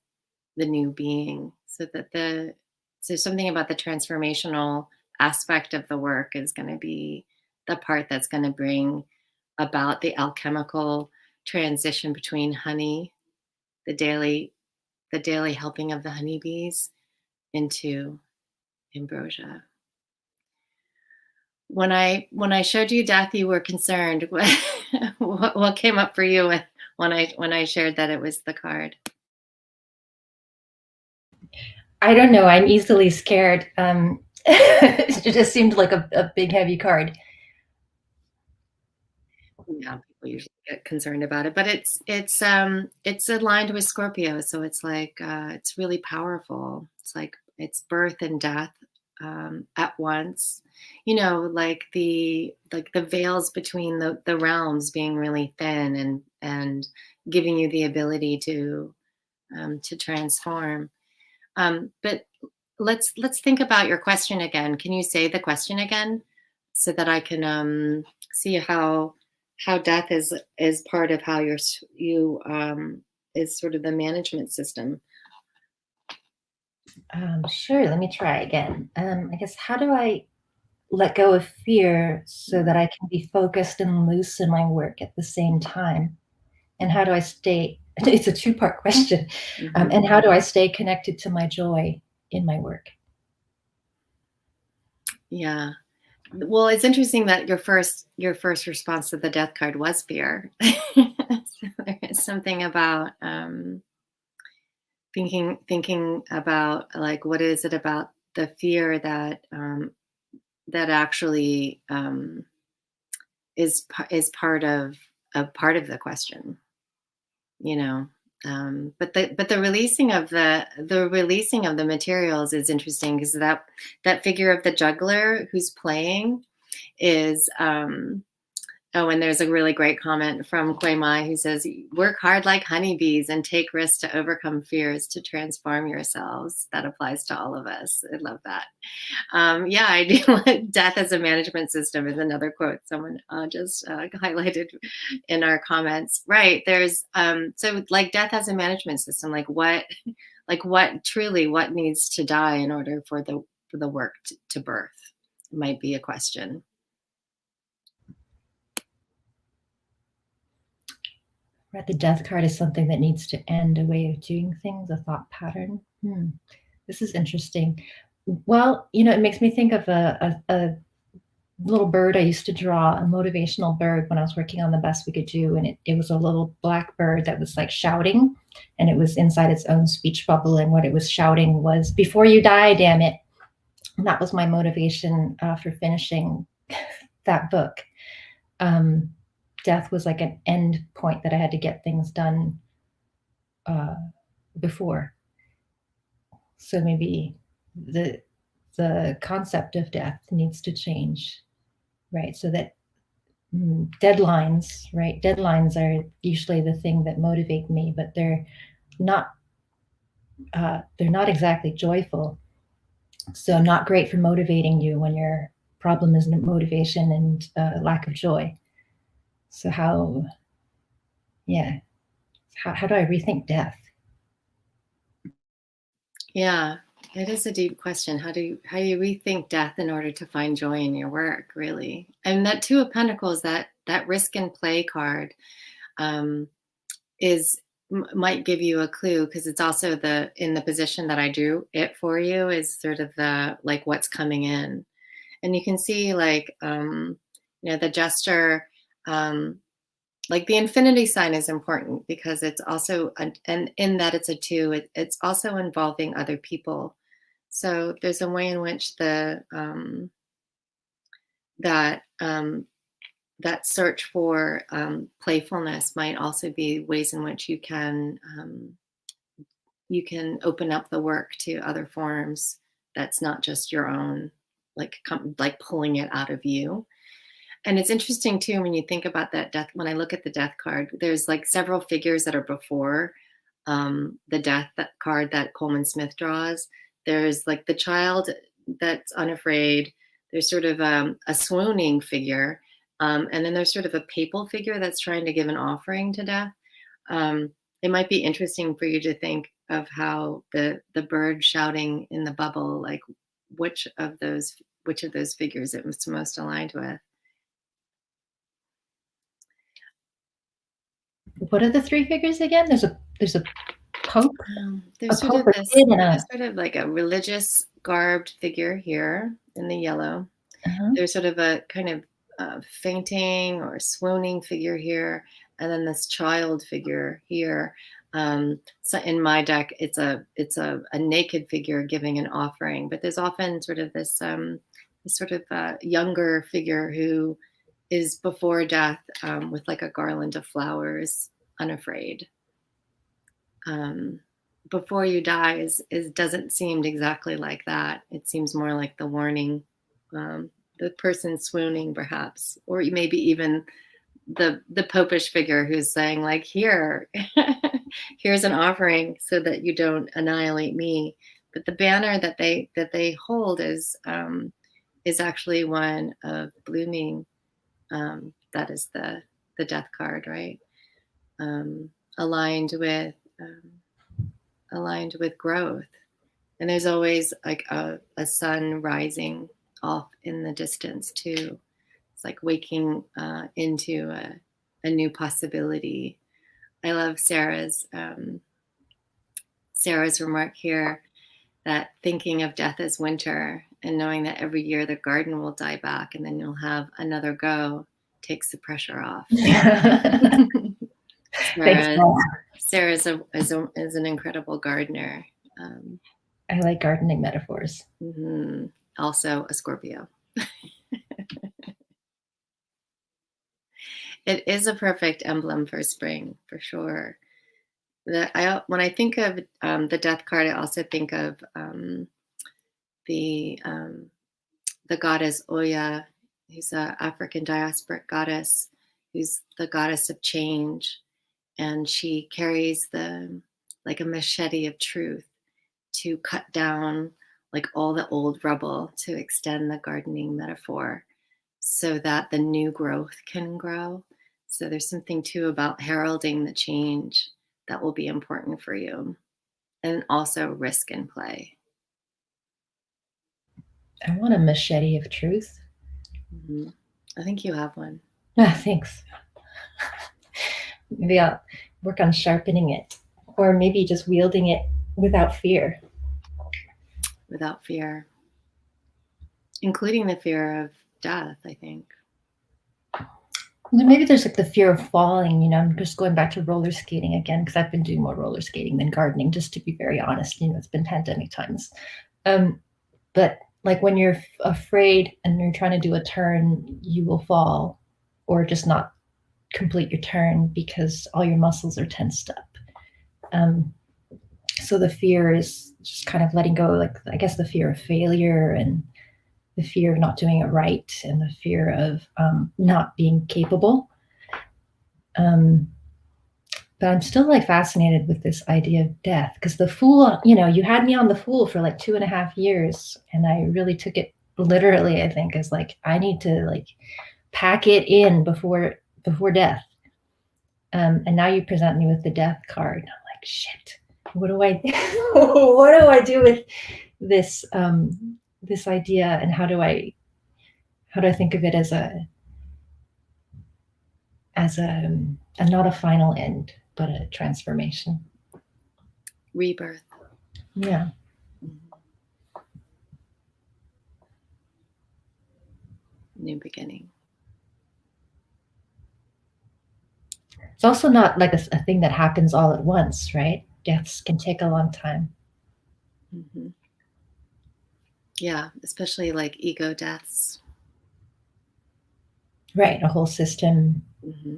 being. So something about the transformational aspect of the work is going to be the part that's going to bring about the alchemical transition between honey, the daily helping of the honeybees, into ambrosia. When I showed you death, you were concerned. What came up for you when I shared that it was the card? I don't know. I'm easily scared. It just seemed like a big, heavy card. Yeah, people usually get concerned about it, but it's aligned with Scorpio, so it's like it's really powerful. It's like it's birth and death at once. Like the veils between the realms being really thin and giving you the ability to transform. But let's think about your question again. Can you say the question again so that I can see how death is part of how you is sort of the management system? Sure, let me try again. I guess, how do I let go of fear so that I can be focused and loose in my work at the same time? And how do I stay, it's a two-part question, and how do I stay connected to my joy in my work? Yeah. Well, it's interesting that your first response to the death card was fear. So there's something about thinking about like, what is it about the fear that actually is part of the question, but the releasing of the materials is interesting, because that figure of the juggler who's playing is Oh, and there's a really great comment from Koi Mai who says, work hard like honeybees and take risks to overcome fears to transform yourselves. That applies to all of us. I love that. Yeah, I do. Death as a management system is another quote someone just highlighted in our comments. Right. There's so like death as a management system, like what truly what needs to die in order for the work to birth might be a question. Right, the death card is something that needs to end, a way of doing things, a thought pattern. This is interesting. Well, it makes me think of a little bird I used to draw, a motivational bird when I was working on The Best We Could Do. And it was a little black bird that was like shouting, and it was inside its own speech bubble. And what it was shouting was, before you die, damn it. And that was my motivation for finishing that book. Death was like an end point that I had to get things done before. So maybe the concept of death needs to change, right? So that deadlines, right? Deadlines are usually the thing that motivate me, but they're not exactly joyful. So not great for motivating you when your problem is motivation and lack of joy. So how do I rethink death? Yeah, it is a deep question. How do you rethink death in order to find joy in your work, really? And that Two of Pentacles, that risk and play card, might give you a clue, because it's also in the position that I drew it for you is sort of the like what's coming in, and you can see like the gesture. Like the infinity sign is important because it's also, and in that it's a two, it's also involving other people. So there's a way in which that search for playfulness might also be ways in which you can open up the work to other forms that's not just your own, like pulling it out of you. And it's interesting too, when you think about that death, when I look at the death card, there's like several figures that are before the death card that Coleman Smith draws. There's like the child that's unafraid. There's sort of a swooning figure. And then there's sort of a papal figure that's trying to give an offering to death. It might be interesting for you to think of how the bird shouting in the bubble, like which of those figures it was most aligned with. What are the three figures again? There's a pope. There's sort of like a religious garbed figure here in the yellow. There's sort of a kind of fainting or swooning figure here, and then this child figure here. So in my deck, it's a naked figure giving an offering, but there's often sort of this sort of younger figure who is before death with like a garland of flowers, unafraid. Before you die doesn't seem exactly like that. It seems more like the warning, the person swooning perhaps, or maybe even the popish figure who's saying like, here's an offering so that you don't annihilate me. But the banner that they hold is actually one of blooming. That is the death card, right? Aligned with growth, and there's always like a sun rising off in the distance too. It's like waking into a new possibility. I love Sarah's remark here that thinking of death as winter and knowing that every year the garden will die back and then you'll have another go takes the pressure off. Sarah is an incredible gardener. I like gardening metaphors. Mm-hmm. Also a Scorpio. It is a perfect emblem for spring, for sure. When I think of the death card, I also think of the goddess Oya, who's an African diasporic goddess who's the goddess of change, and she carries like a machete of truth to cut down like all the old rubble to extend the gardening metaphor so that the new growth can grow. So there's something too about heralding the change that will be important for you, and also risk and play. I want a machete of truth. Mm-hmm. I think you have one. Thanks. Maybe I'll work on sharpening it, or maybe just wielding it without fear. Without fear, including the fear of death, I think. Maybe there's like the fear of falling, you know. I'm just going back to roller skating again, because I've been doing more roller skating than gardening, just to be very honest. You know, it's been pandemic times. But like when you're afraid and you're trying to do a turn, you will fall or just not complete your turn because all your muscles are tensed up. So the fear is just kind of letting go, like I guess the fear of failure and the fear of not doing it right and the fear of not being capable. But I'm still like fascinated with this idea of death, because the Fool, you know, you had me on the Fool for like 2.5 years, and I really took it literally, I think, as like, I need to like pack it in before death. And now you present me with the death card. I'm like, shit, what do I what do I do with this this idea, and how do I think of it as a not a final end, but a transformation. Rebirth. Yeah. New beginning. It's also not like a thing that happens all at once, right? Deaths can take a long time. Mm-hmm. Yeah, especially like ego deaths. Right, a whole system Mm-hmm.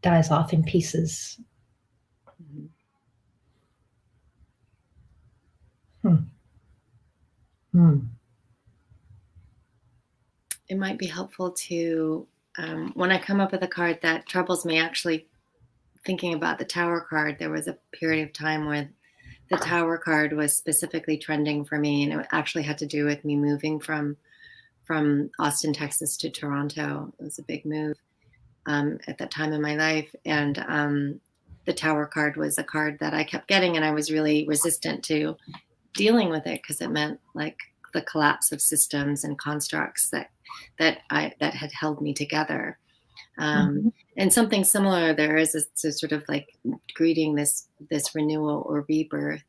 dies off in pieces. Mm-hmm. It might be helpful to, when I come up with a card that troubles me, actually thinking about the Tower card, there was a period of time where the Tower card was specifically trending for me, and it actually had to do with me moving from Austin, Texas to Toronto. It was a big move at that time in my life, and the Tower card was a card that I kept getting, and I was really resistant to dealing with it because it meant like the collapse of systems and constructs that had held me together. And something similar, there is a sort of like greeting this renewal or rebirth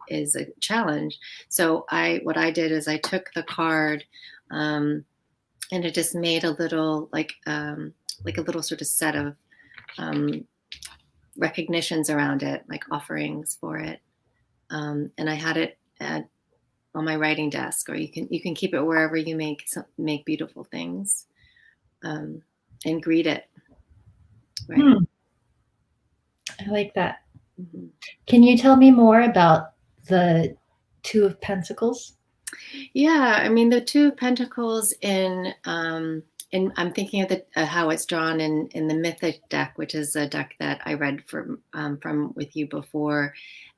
is a challenge. So what I did is I took the card, and it just made a little like a little sort of set of recognitions around it, like offerings for it, and I had it on my writing desk, or you can keep it wherever you make beautiful things, and greet it. Right. I like that. Mm-hmm. Can you tell me more about the Two of Pentacles? Yeah, I mean, the Two of Pentacles in I'm thinking of how it's drawn in the Mythic deck, which is a deck that I read from with you before,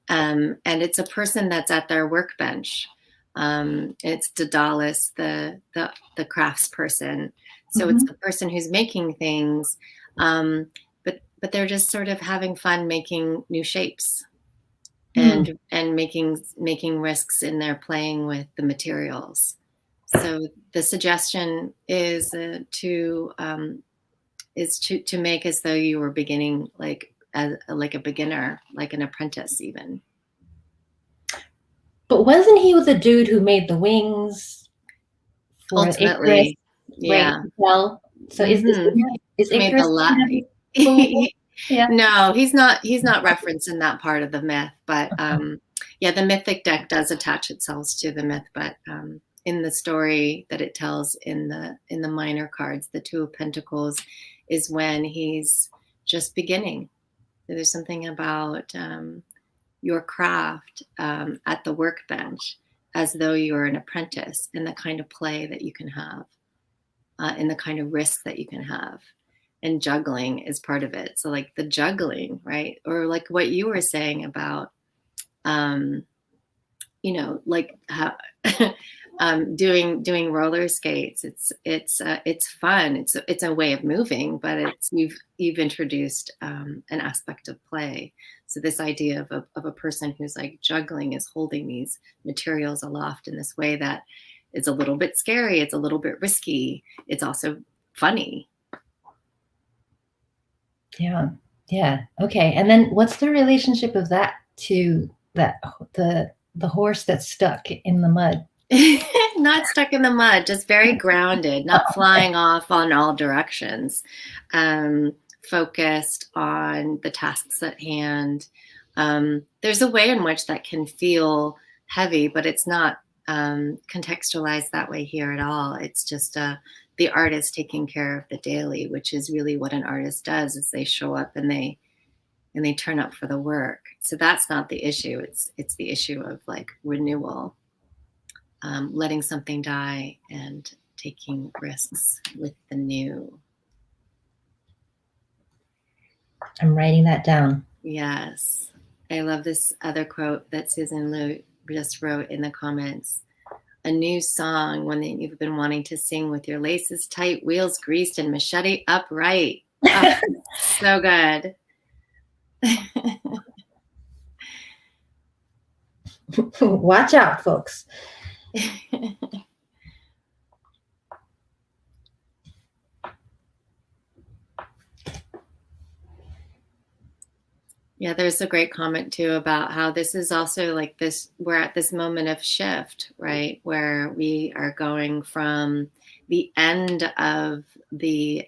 and it's a person that's at their workbench. It's Daedalus, the crafts person. So mm-hmm. It's the person who's making things, but they're just sort of having fun making new shapes, and making risks in their playing with the materials. So the suggestion is to make as though you were beginning like a beginner, like an apprentice even. But wasn't he the dude who made the wings? For ultimately, Icarus, yeah. Right? Well, so is Icarus? Yeah. No, he's not referenced in that part of the myth, but yeah, the Mythic deck does attach itself to the myth, but in the story that it tells in the minor cards, the Two of Pentacles is when he's just beginning. So there's something about your craft at the workbench as though you're an apprentice, and the kind of play that you can have, and the kind of risk that you can have. and juggling is part of it. So like the juggling, right? Or like what you were saying about, you know, like how doing roller skates. It's fun. It's a way of moving, but you've introduced an aspect of play. So this idea of a person who's like juggling is holding these materials aloft in this way that is a little bit scary. It's a little bit risky. It's also funny. Yeah. Yeah. Okay. And then what's the relationship of that to the horse that's stuck in the mud? Not stuck in the mud, just very grounded, not flying off on all directions, focused on the tasks at hand. There's a way in which that can feel heavy, but it's not contextualized that way here at all. It's just the artist taking care of the daily, which is really what an artist does, is they show up and they turn up for the work. So that's not the issue. It's the issue of like renewal. Letting something die and taking risks with the new. I'm writing that down. Yes. I love this other quote that Susan Liu just wrote in the comments. A new song, one that you've been wanting to sing with your laces tight, wheels greased, and machete upright. Oh, so good. Watch out, folks. Yeah, there's a great comment too about how this is also like this, we're at this moment of shift, right? Where we are going from the end of the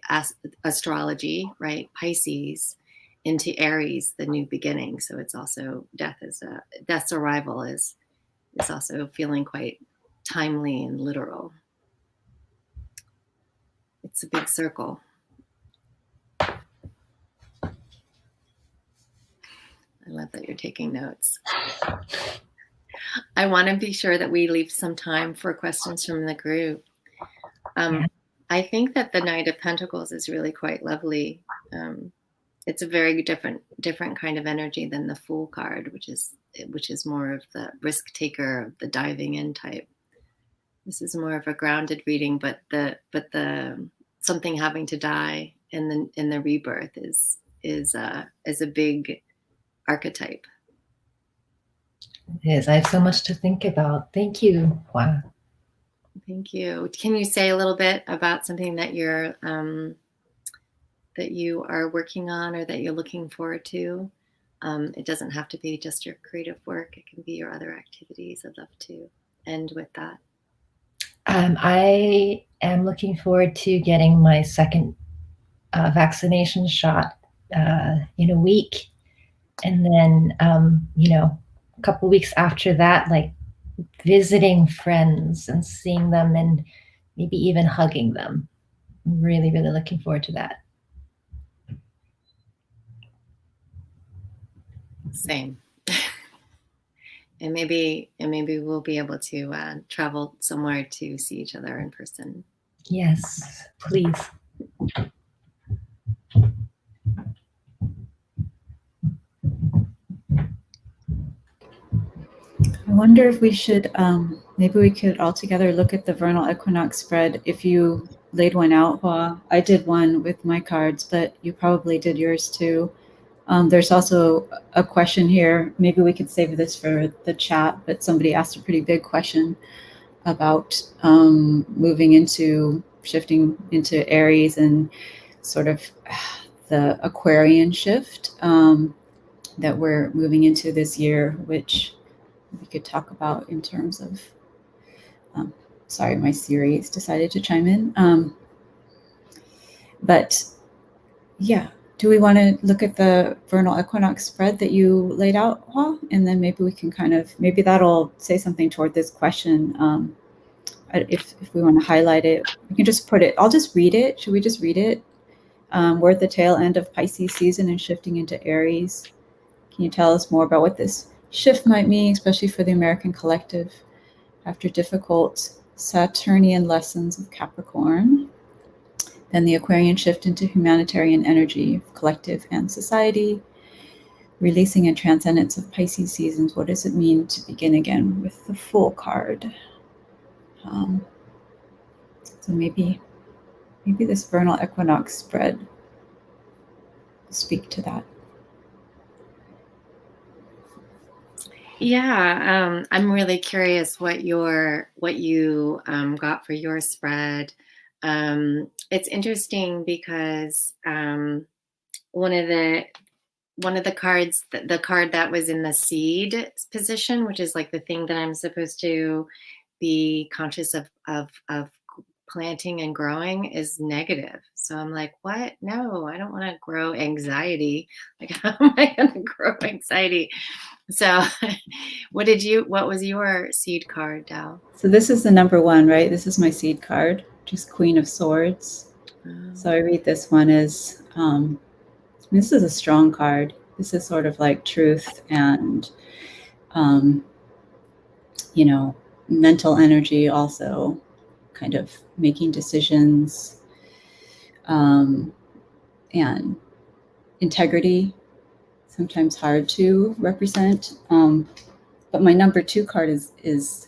astrology, right? Pisces, into Aries, the new beginning. So it's also death's arrival is also feeling quite timely and literal. It's a big circle. I love that you're taking notes. I want to be sure that we leave some time for questions from the group. I think that the Knight of Pentacles is really quite lovely. It's a very different kind of energy than the Fool card, which is more of the risk taker, the diving in type. This is more of a grounded reading, but the something having to die in the rebirth is a big archetype. It is. I have so much to think about. Thank you. Wow. Thank you. Can you say a little bit about something that you are working on or that you're looking forward to? It doesn't have to be just your creative work. It can be your other activities. I'd love to end with that. I am looking forward to getting my second vaccination shot in a week. And then, a couple weeks after that, like visiting friends and seeing them and maybe even hugging them. I'm really, really looking forward to that. Same. and maybe we'll be able to travel somewhere to see each other in person. Yes, please. I wonder if we should, maybe we could all together look at the vernal equinox spread. If you laid one out, Hoa, I did one with my cards, but you probably did yours too. There's also a question here. Maybe we could save this for the chat, but somebody asked a pretty big question about shifting into Aries and sort of the Aquarian shift that we're moving into this year, which we could talk about in terms of, sorry, my Siri's decided to chime in. But yeah, do we want to look at the vernal equinox spread that you laid out, Hoa? And then maybe we can maybe that'll say something toward this question. If we want to highlight it, we can just put it, I'll just read it. Should we just read it? We're at the tail end of Pisces season and shifting into Aries. Can you tell us more about what this shift might mean, especially for the American collective, after difficult Saturnian lessons of Capricorn? Then the Aquarian shift into humanitarian energy of collective and society. Releasing and transcendence of Pisces seasons. What does it mean to begin again with the Fool card? So maybe this vernal equinox spread will speak to that. Yeah, I'm really curious what you got for your spread. It's interesting because one of the cards, the card that was in the seed position, which is like the thing that I'm supposed to be conscious of planting and growing, is negative. So I'm like, what? No, I don't want to grow anxiety. Like, how am I going to grow anxiety? So what was your seed card, Dao? So this is the number 1, right? This is my seed card, which is Queen of Swords. So I read this one as, this is a strong card. This is sort of like truth and, mental energy, also kind of making decisions, and integrity, sometimes hard to represent. But my number 2 card is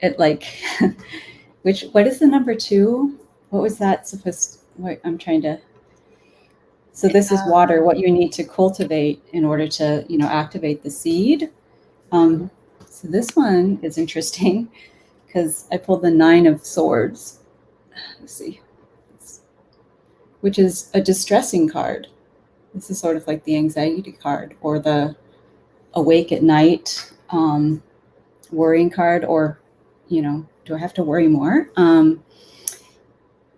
it like, what is the number 2? What was that supposed, I'm trying to, so this is water, what you need to cultivate in order to, activate the seed. So this one is interesting because I pulled the 9 of Swords. Let's see, which is a distressing card. This is sort of like the anxiety card, or the awake at night, worrying card, or, do I have to worry more?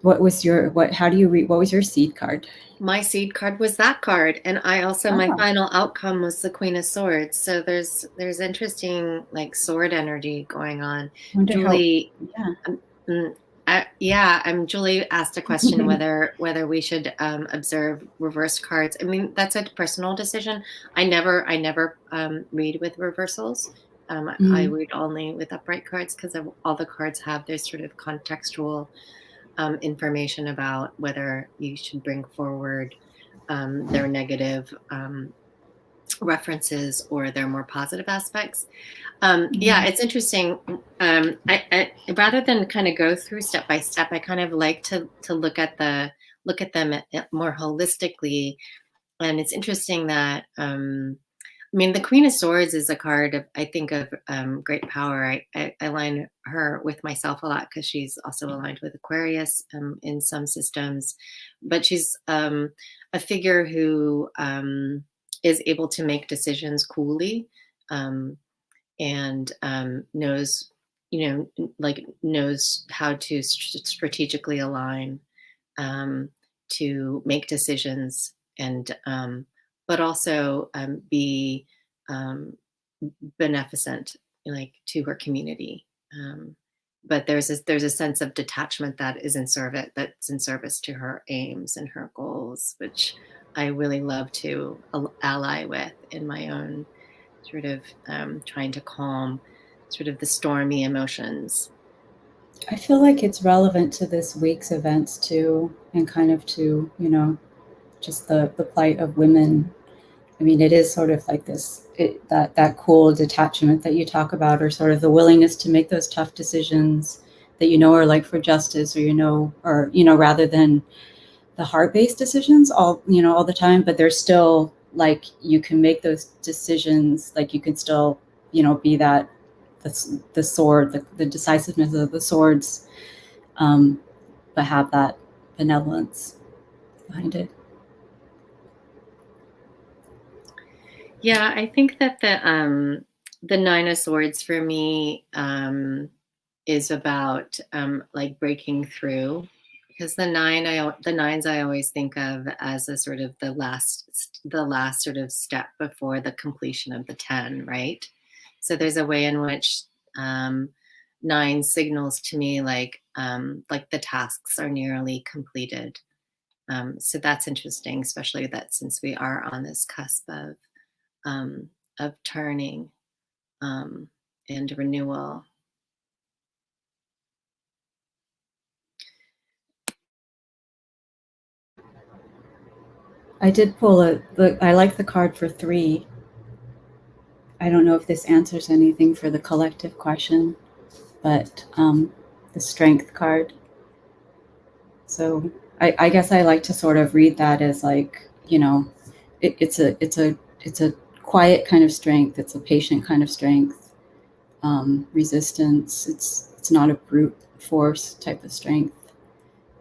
What was your seed card? My seed card was that card, and I also my final outcome was the Queen of Swords. So there's interesting like sword energy going on. Julie, Julie asked a question whether we should observe reverse cards. I mean, that's a personal decision. I never read with reversals. I read only with upright cards because all the cards have their sort of contextual information about whether you should bring forward their negative references or their more positive aspects. Yeah, it's interesting. I rather than kind of go through step by step, I kind of like to look at them more holistically. And it's interesting that the Queen of Swords is a card of, I think, of great power. I align her with myself a lot because she's also aligned with Aquarius in some systems. But she's a figure who is able to make decisions coolly and knows how to strategically align to make decisions and but also be beneficent, like, to her community. But there's a sense of detachment that's in service to her aims and her goals, which I really love to ally with in my own sort of trying to calm sort of the stormy emotions. I feel like it's relevant to this week's events too, and kind of to, just the plight of women. I mean, it is sort of like this, that cool detachment that you talk about, or sort of the willingness to make those tough decisions that are like for justice, or rather than the heart-based decisions all the time, but there's still, like, you can make those decisions, like you can still, be that the sword, the decisiveness of the swords, but have that benevolence behind it. Yeah, I think that the 9 of Swords for me is about like breaking through, because the nines I always think of as a sort of the last sort of step before the completion of the 10, right? So there's a way in which 9 signals to me like the tasks are nearly completed. So that's interesting, especially that since we are on this cusp of turning and renewal. I did pull I like the card for 3. I don't know if this answers anything for the collective question, but the strength card. So I guess I like to sort of read that as like, you know, it's a quiet kind of strength. It's a patient kind of strength, resistance. It's not a brute force type of strength.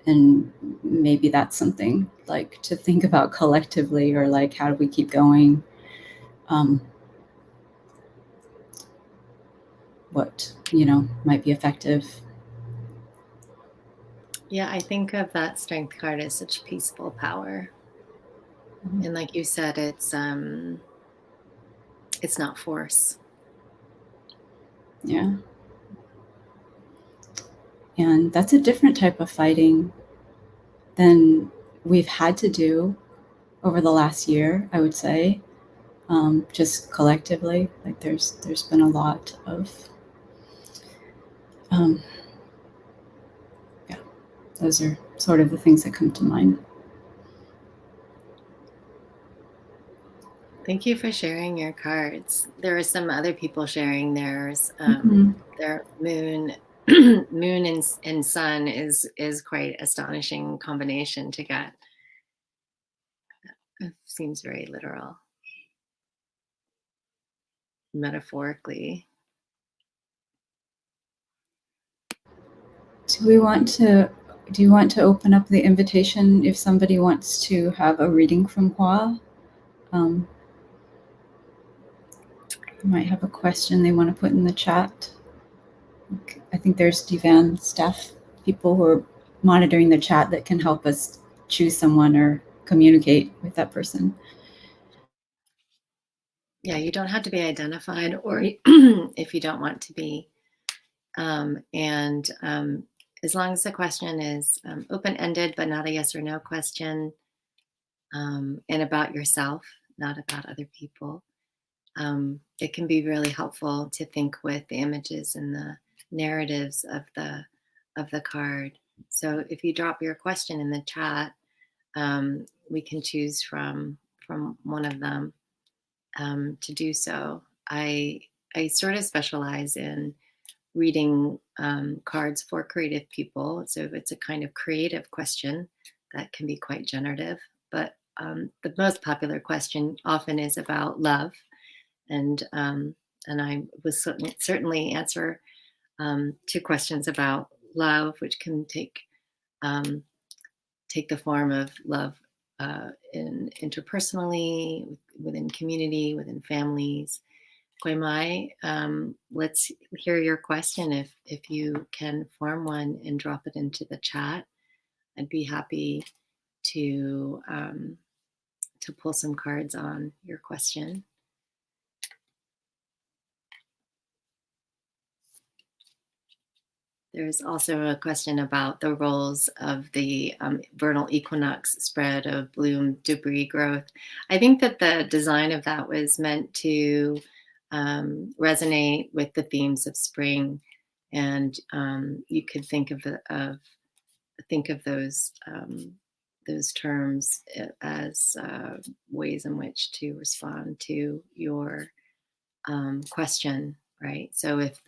And maybe that's something like to think about collectively, or like, how do we keep going? What, you know, might be effective. Yeah, I think of that strength card as such peaceful power. Mm-hmm. And like you said, it's not force. Yeah. And that's a different type of fighting than we've had to do over the last year, I would say. Just collectively, like there's been a lot of yeah, those are sort of the things that come to mind. Thank you for sharing your cards. There are some other people sharing theirs. Their moon and sun is quite astonishing combination to get. It seems very literal, metaphorically. Do you want to open up the invitation if somebody wants to have a reading from Hoa? You might have a question they want to put in the chat. I think there's Divan staff, people who are monitoring the chat that can help us choose someone or communicate with that person. Yeah, you don't have to be identified, or if you don't want to be. As long as the question is open-ended, but not a yes or no question, and about yourself, not about other people, it can be really helpful to think with the images and the narratives of the card. So if you drop your question in the chat, we can choose from one of them to do so. I sort of specialize in reading cards for creative people. So it's a kind of creative question that can be quite generative. But the most popular question often is about love. And I will certainly answer 2 questions about love, which can take the form of love interpersonally, within community, within families. Koi Mai, let's hear your question. If you can form one and drop it into the chat, I'd be happy to pull some cards on your question. There's also a question about the roles of the vernal equinox spread of bloom, debris growth. I think that the design of that was meant to resonate with the themes of spring, and you could think of those terms as ways in which to respond to your question, right? So if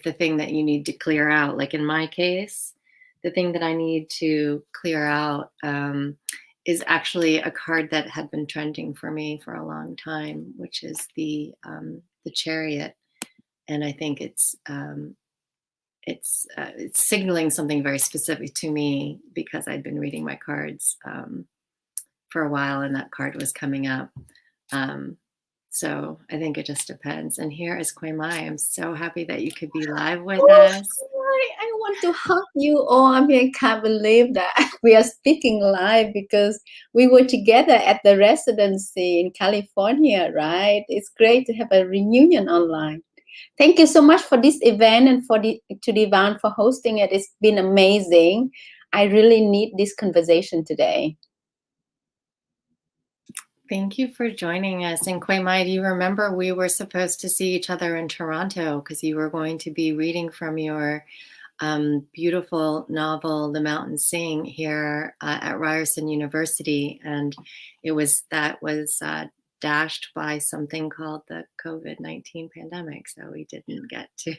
the thing that you need to clear out, like in my case, the thing that I need to clear out is actually a card that had been trending for me for a long time, which is the Chariot, and I think it's signaling something very specific to me because I'd been reading my cards for a while, and that card was coming up. So I think it just depends. And here is Koi Mai. I'm so happy that you could be live with us. I want to hug you all. I mean, I can't believe that we are speaking live because we were together at the residency in California, right? It's great to have a reunion online. Thank you so much for this event and to Divan for hosting it. It's been amazing. I really need this conversation today. Thank you for joining us. And Koi Mai, do you remember we were supposed to see each other in Toronto because you were going to be reading from your beautiful novel, The Mountains Sing, here at Ryerson University. And that was dashed by something called the COVID-19 pandemic. So we didn't get to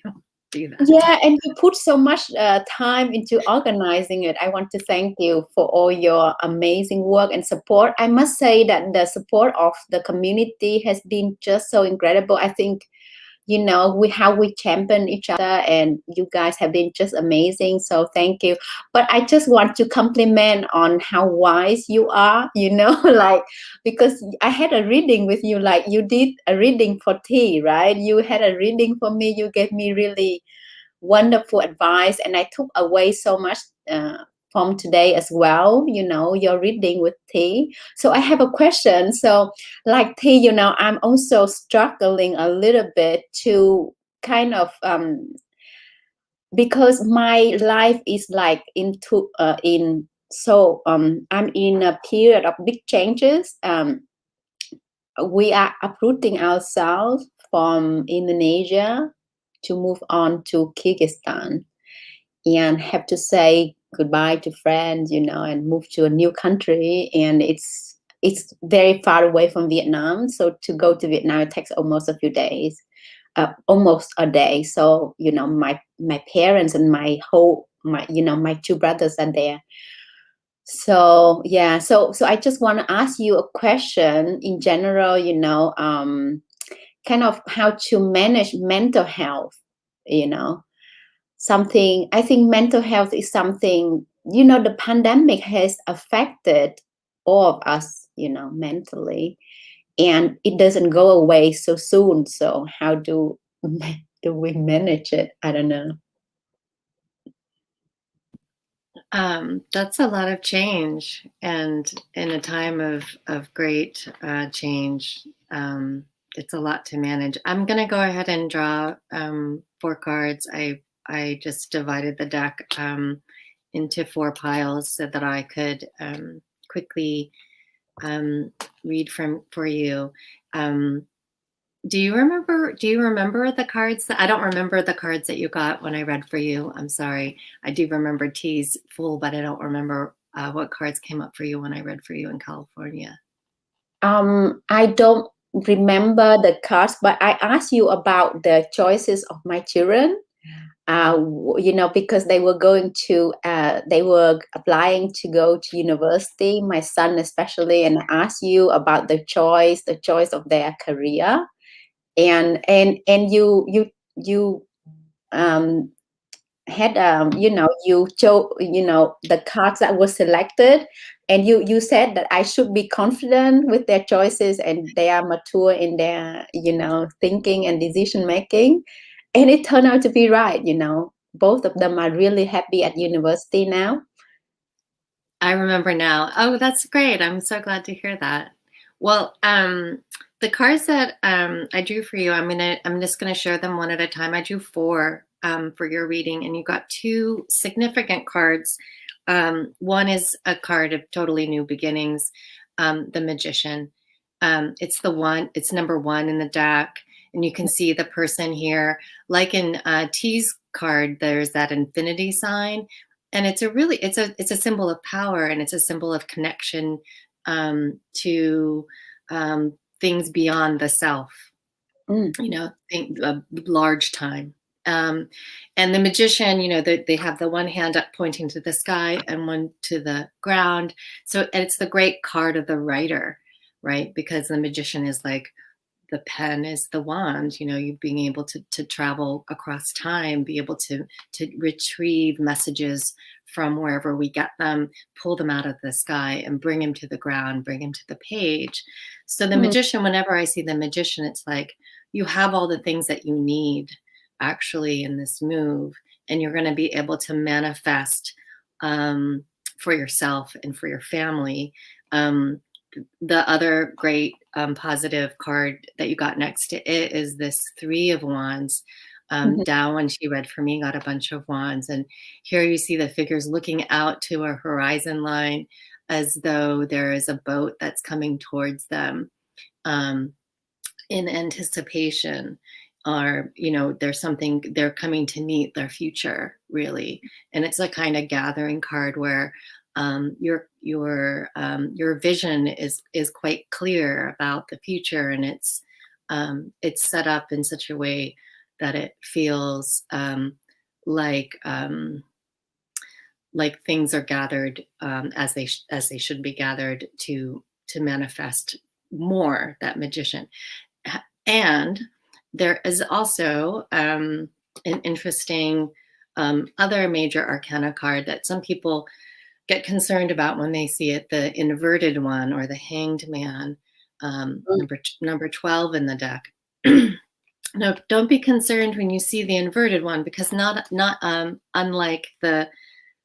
do that. Yeah, and you put so much time into organizing it. I want to thank you for all your amazing work and support. I must say that the support of the community has been just so incredible. I think, how we champion each other, and you guys have been just amazing. So thank you. But I just want to compliment on how wise you are, like, because I had a reading with you, like you did a reading for Thi, right? You had a reading for me. You gave me really wonderful advice, and I took away so much from today as well, your reading with Thi. So I have a question. So like Thi, I'm also struggling a little bit to kind of because my life is like I'm in a period of big changes. We are uprooting ourselves from Indonesia to move on to Kyrgyzstan, and have to say goodbye to friends, and move to a new country. And it's very far away from Vietnam. So to go to Vietnam, it takes almost a few days, almost a day. So, my parents and my two brothers are there. So yeah, so I just want to ask you a question in general, kind of how to manage mental health, something. I think mental health is something, the pandemic has affected all of us, mentally, and it doesn't go away so soon. So how do we manage it? I don't know. That's a lot of change, and in a time of great change, it's a lot to manage. I'm going to go ahead and draw 4 cards. I just divided the deck into 4 piles so that I could quickly read for you. Do you remember the cards? I don't remember the cards that you got when I read for you. I'm sorry. I do remember T's full, but I don't remember what cards came up for you when I read for you in California. I don't remember the cards, but I asked you about the choices of my children. Because they were applying to go to university, my son especially, and I asked you about the choice of their career. And you had you chose the cards that were selected, and you said that I should be confident with their choices, and they are mature in their thinking and decision making, and it turned out to be right. Both of them are really happy at university now. I remember now. Oh, that's great. I'm so glad to hear that. Well, the cards that I drew for you, I'm just gonna share them one at a time. I drew 4 for your reading, and you got 2 significant cards. One is a card of totally new beginnings, the Magician. It's number 1 in the deck, and you can see the person here, like in T's card. There's that infinity sign, and it's a symbol of power, and it's a symbol of connection to things beyond the self, large time. And the Magician, they have the one hand up pointing to the sky and one to the ground. So it's the great card of the writer, right? Because the Magician is like, the pen is the wand, you being able to travel across time, be able to retrieve messages from wherever we get them, pull them out of the sky and bring them to the ground, bring them to the page. So the Magician, whenever I see the Magician, it's like you have all the things that you need actually in this move, and you're going to be able to manifest for yourself and for your family. The other great positive card that you got next to it is this 3 of Wands. Dao, when she read for me, got a bunch of wands. And here you see the figures looking out to a horizon line as though there is a boat that's coming towards them in anticipation. are, you know, there's something, they're coming to meet their future, really. And it's a kind of gathering card where your vision is quite clear about the future, and it's set up in such a way that it feels like things are gathered as they should be gathered to manifest more, that magician. And there is also an interesting other major arcana card that some people get concerned about when they see it, the inverted one, or the Hanged Man, number 12 in the deck. No, don't be concerned when you see the inverted one, because not unlike the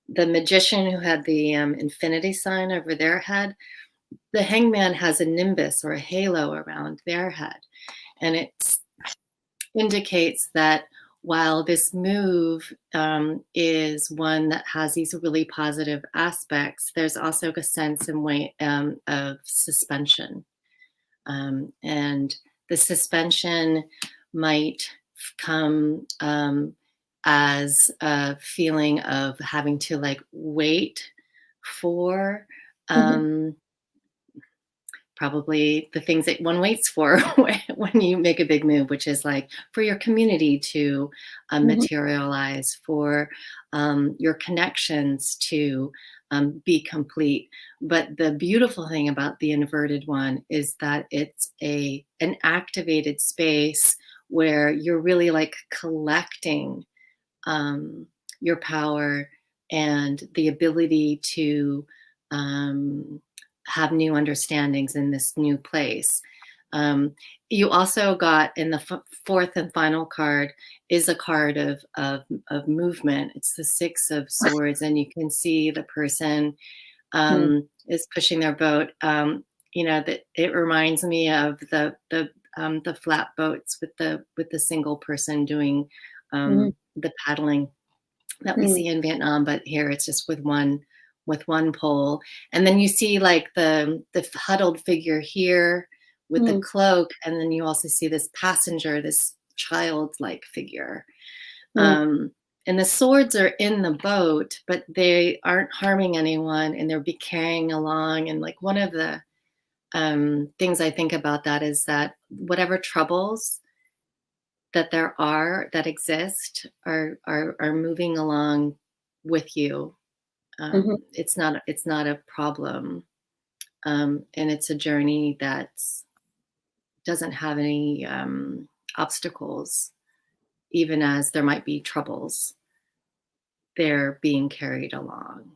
magician who had the infinity sign over their head, the hangman has a nimbus or a halo around their head. And it indicates that while this move is one that has these really positive aspects, there's also a sense and way of suspension. And the suspension might come as a feeling of having to like wait for probably the things that one waits for when you make a big move, which is like for your community to materialize, for your connections to be complete. But the beautiful thing about the inverted one is that it's an activated space where you're really like collecting your power and the ability to have new understandings in this new place. You also got in the fourth and final card is a card of movement. It's the Six of Swords, and you can see the person is pushing their boat. You know, that it reminds me of the flat boats with the single person doing the paddling that we see in Vietnam, but here it's just with one pole. And then you see like the huddled figure here with the cloak, and then you also see this passenger, this childlike figure. And the swords are in the boat, but they aren't harming anyone, and they're be carrying along. And like one of the things I think about that is that whatever troubles that exist are moving along with you. It's not a problem, and it's a journey that doesn't have any obstacles, even as there might be troubles. They're being carried along.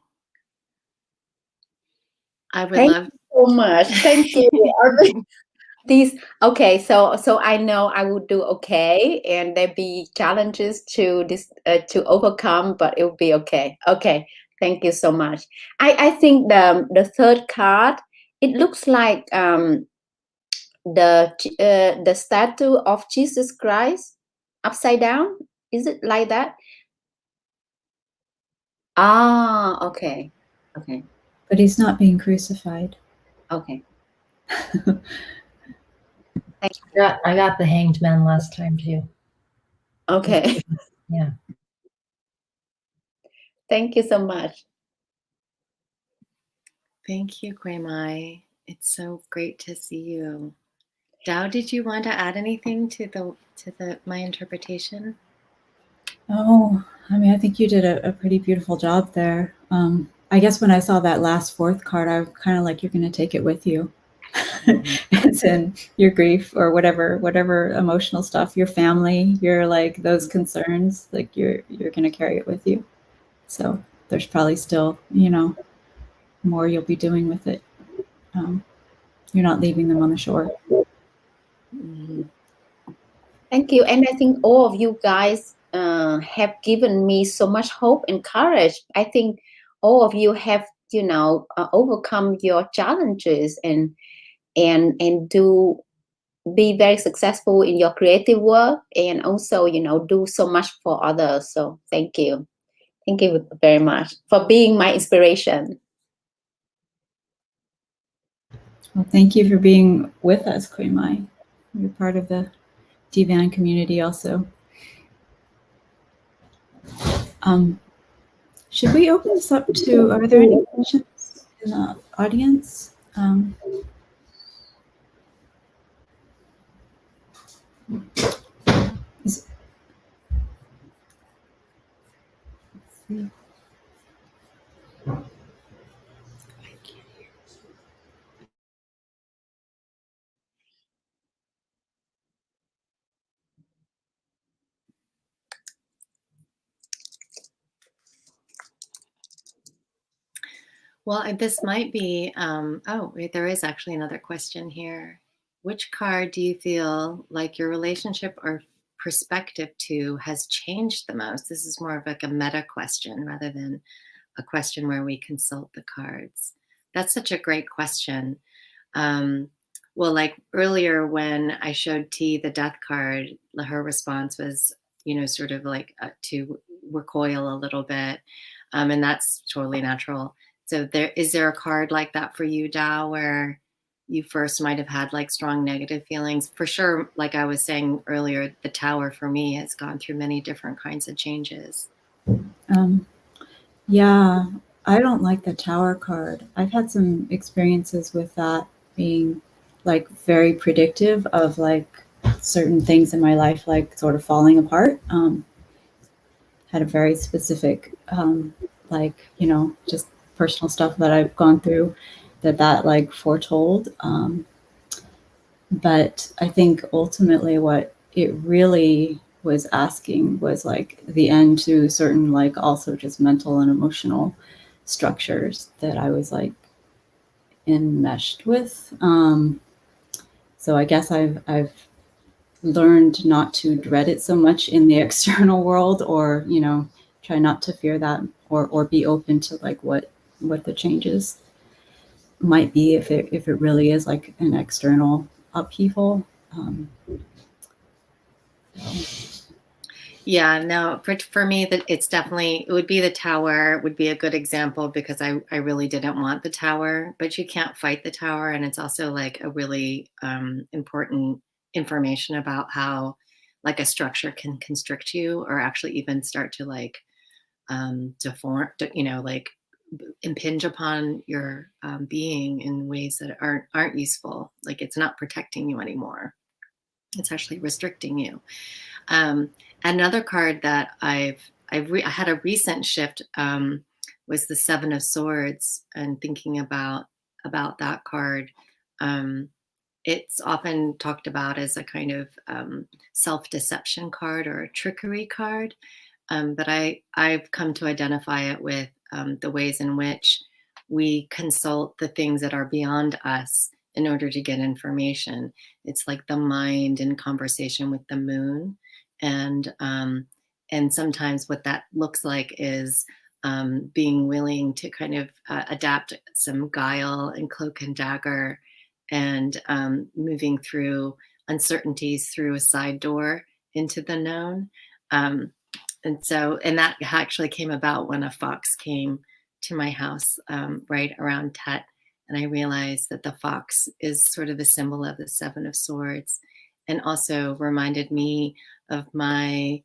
I would love so much. Thank you. Okay, so I know I will do okay, and there be challenges to overcome, but it will be okay. Okay, thank you so much. I think the third card, it looks like the statue of Jesus Christ upside down. Is it like that? Ah, okay. But he's not being crucified. Okay. I got the Hanged Man last time too. Okay. Yeah. Thank you so much. Thank you, Gui Mai. It's so great to see you. Dao, did you want to add anything to my interpretation? Oh, I mean, I think you did a pretty beautiful job there. I guess when I saw that last fourth card, I was kind of like, you're going to take it with you. It's in your grief or whatever emotional stuff, your family, your like those concerns, like you're going to carry it with you. So there's probably still, more you'll be doing with it. You're not leaving them on the shore. Thank you. And I think all of you guys have given me so much hope and courage. I think all of you have, overcome your challenges and do be very successful in your creative work, and also, do so much for others. So thank you. Thank you very much for being my inspiration. Well, thank you for being with us, Gui Mai. You're part of the Divan community also. Should we open this up to, are there any questions in the audience? Well, this might be, oh, wait, there is actually another question here. Which card do you feel like your relationship or perspective to has changed the most? This is more of like a meta question rather than a question where we consult the cards. That's such a great question. Well, like earlier when I showed T the death card, her response was, you know, sort of like to recoil a little bit. And that's totally natural. So is there a card like that for you, Dao, where you first might have had like strong negative feelings? For sure, like I was saying earlier, the Tower for me has gone through many different kinds of changes. Yeah, I don't like the Tower card. I've had some experiences with that being like very predictive of like certain things in my life, like sort of falling apart. Had a very specific, like, you know, just personal stuff that I've gone through that like foretold. But I think ultimately what it really was asking was like the end to certain like also just mental and emotional structures that I was like enmeshed with. So I guess I've learned not to dread it so much in the external world, or, you know, try not to fear that, or be open to like what the changes might be if it really is like an external upheaval. Yeah, no, for me, that it's definitely, it would be the Tower would be a good example, because I really didn't want the Tower, but you can't fight the Tower. And it's also like a really important information about how like a structure can constrict you, or actually even start to like deform, you know, like impinge upon your being in ways that aren't useful. Like it's not protecting you anymore. It's actually restricting you. Another card that I had a recent shift was the Seven of Swords, and thinking about that card. It's often talked about as a kind of self-deception card or a trickery card, but I've come to identify it with the ways in which we consult the things that are beyond us in order to get information. It's like the mind in conversation with the moon. And sometimes what that looks like is being willing to kind of adapt some guile and cloak and dagger, and moving through uncertainties through a side door into the known. And that actually came about when a fox came to my house right around Tet. And I realized that the fox is sort of a symbol of the Seven of Swords, and also reminded me of my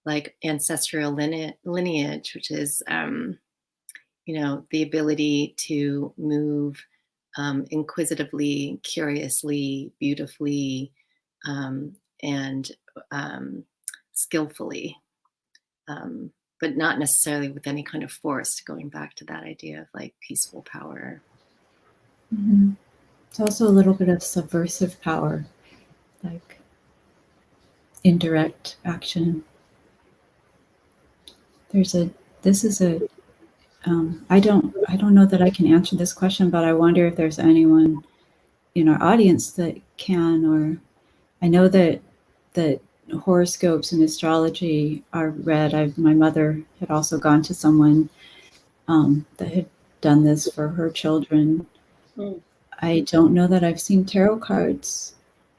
like ancestral lineage, which is, you know, the ability to move inquisitively, curiously, beautifully, and skillfully, but not necessarily with any kind of force, going back to that idea of like peaceful power. Mm-hmm. It's also a little bit of subversive power, like indirect action. I don't know that I can answer this question, but I wonder if there's anyone in our audience that can, or I know that horoscopes and astrology are read. My mother had also gone to someone that had done this for her children. I don't know that I've seen tarot cards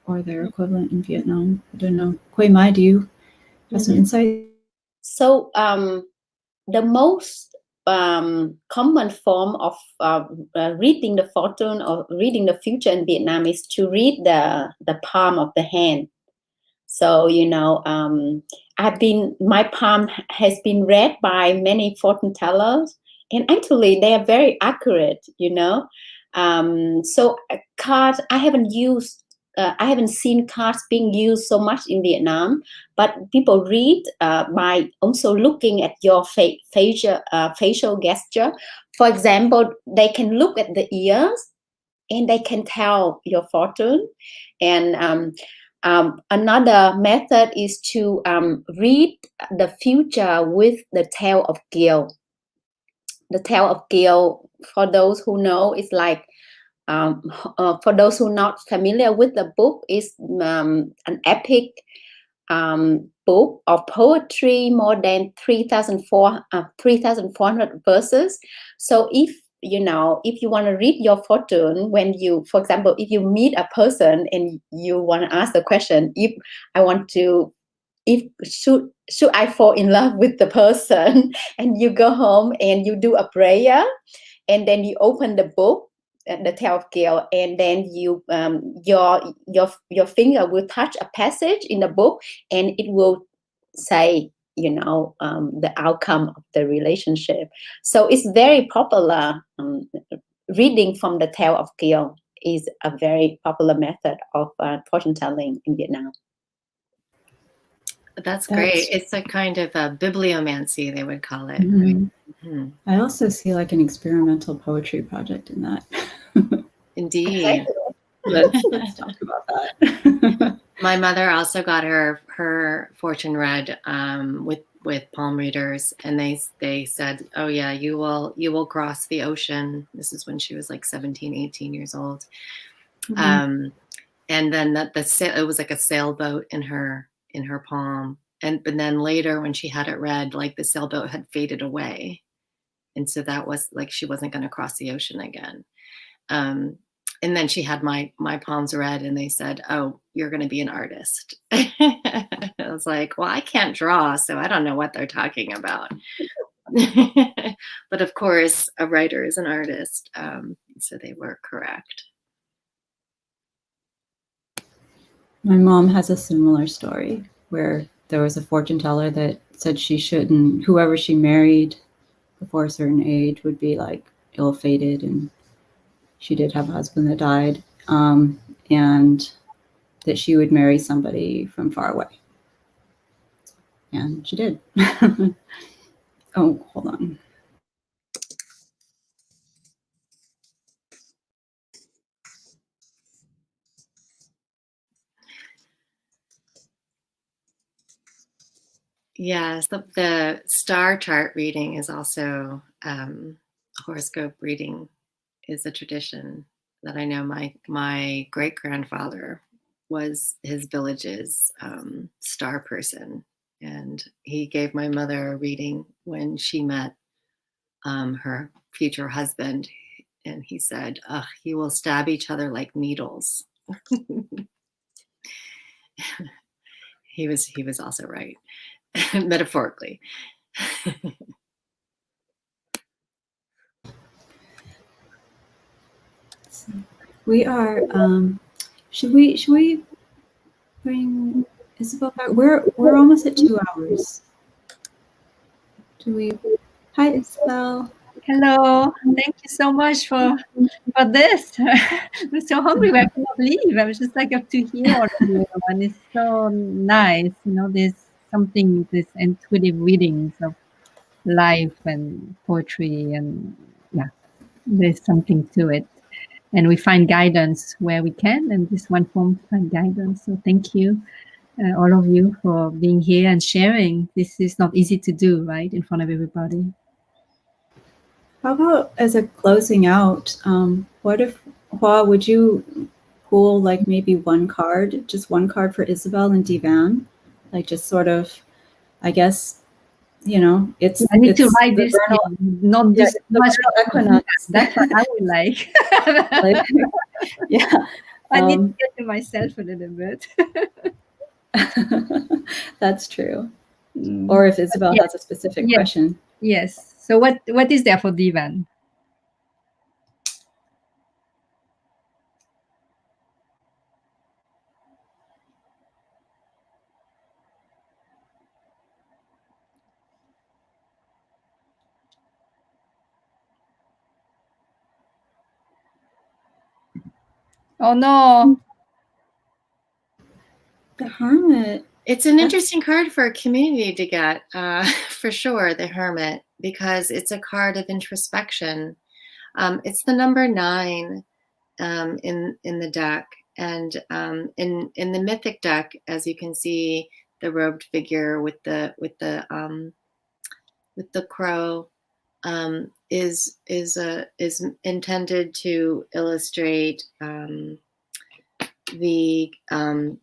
or their equivalent in Vietnam. I don't know. Quay Mai, do you have some insight? So the most common form of reading the fortune or reading the future in Vietnam is to read the palm of the hand. So, my palm has been read by many fortune tellers, and actually they are very accurate, So cards, I haven't seen cards being used so much in Vietnam, but people read by also looking at your facial gesture. For example, they can look at the ears and they can tell your fortune. And another method is to read the future with the tail of Gale. The tail of Gale, for those who know, is like, for those who are not familiar with the book, is an epic book of poetry, more than 3,400 verses. So if you want to read your fortune, for example, if you meet a person and you want to ask the question, should I fall in love with the person, and you go home and you do a prayer, and then you open the book, the tail of Gale, and then you your finger will touch a passage in the book, and it will say the outcome of the relationship. So it's very popular. Reading from the tail of Gale is a very popular method of fortune telling in Vietnam. That's great. It's a kind of a bibliomancy, they would call it. I also see like an experimental poetry project in that. Indeed. Let's talk about that. My mother also got her fortune read with palm readers, and they said, oh yeah, you will cross the ocean. This is when she was like 17, 18 years old. And then it was like a sailboat in her palm. But then later when she had it read, like the sailboat had faded away. And so that was like, she wasn't going to cross the ocean again. And then she had my palms read, and they said, oh, you're going to be an artist. I was like, well, I can't draw, so I don't know what they're talking about. But of course, a writer is an artist. So they were correct. My mom has a similar story where there was a fortune teller that said whoever she married before a certain age would be like ill-fated, and she did have a husband that died, and that she would marry somebody from far away. And she did. Oh, hold on. Yes, the star chart reading is also horoscope reading is a tradition that I know my great-grandfather was his village's star person, and he gave my mother a reading when she met her future husband, and he said, you will stab each other like needles. He was also right. Metaphorically. We are should we bring Isabel back? We're almost at 2 hours. Hi, Isabel. Hello, thank you so much for this. I'm so hungry, but I cannot leave. I was just like up to here all of you, and it's so nice. There's something, this intuitive readings of life and poetry, and yeah, there's something to it. And we find guidance where we can, and this one form find guidance. So thank you, all of you, for being here and sharing. This is not easy to do, right, in front of everybody. How about as a closing out, what if, Hoa, would you pull like maybe just one card for Isabel and Divan? Like just sort of, I guess, it's. I need to write this, vernal, not this much equinox. That's what I would like. Yeah. I need to get to myself a little bit. That's true. Or if Isabel has a specific question. Yes. So what is there for Divan? Oh no. The Hermit. It's an interesting card for a community to get, for sure, the Hermit, because it's a card of introspection. It's the number 9 in the deck, and in the mythic deck, as you can see, the robed figure with the crow is intended to illustrate the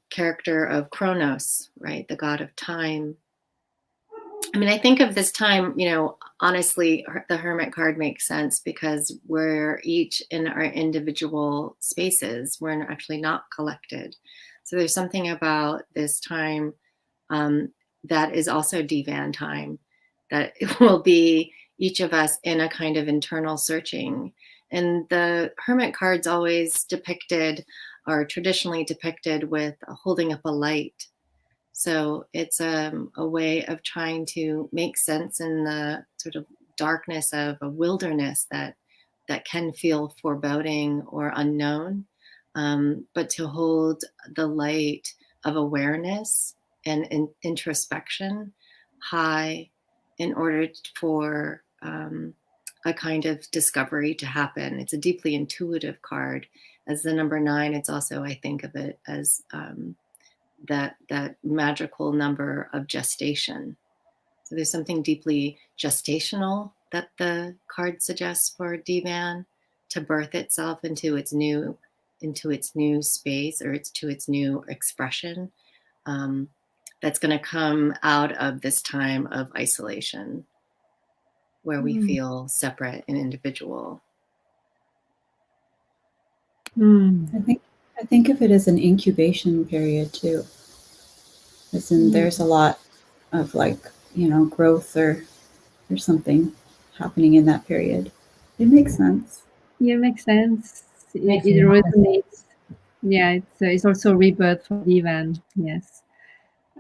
character of Kronos, right, the god of time. I mean, I think of this time, honestly, the Hermit card makes sense because we're each in our individual spaces. We're actually not collected. So there's something about this time that is also divan time, that it will be each of us in a kind of internal searching. And the Hermit card's always depicted, or traditionally depicted, with holding up a light. So it's a way of trying to make sense in the sort of darkness of a wilderness that can feel foreboding or unknown, but to hold the light of awareness and introspection high in order for a kind of discovery to happen. It's a deeply intuitive card. As the number 9, it's also, I think of it as that magical number of gestation. So there's something deeply gestational that the card suggests for divan, to birth itself into its new space, or to its new expression, that's going to come out of this time of isolation where we feel separate and individual. I think of it as an incubation period too. As in, there's a lot of growth or something happening in that period. It makes sense. Yeah, it makes sense. It resonates. Yeah, it's also rebirth for divan. Yes,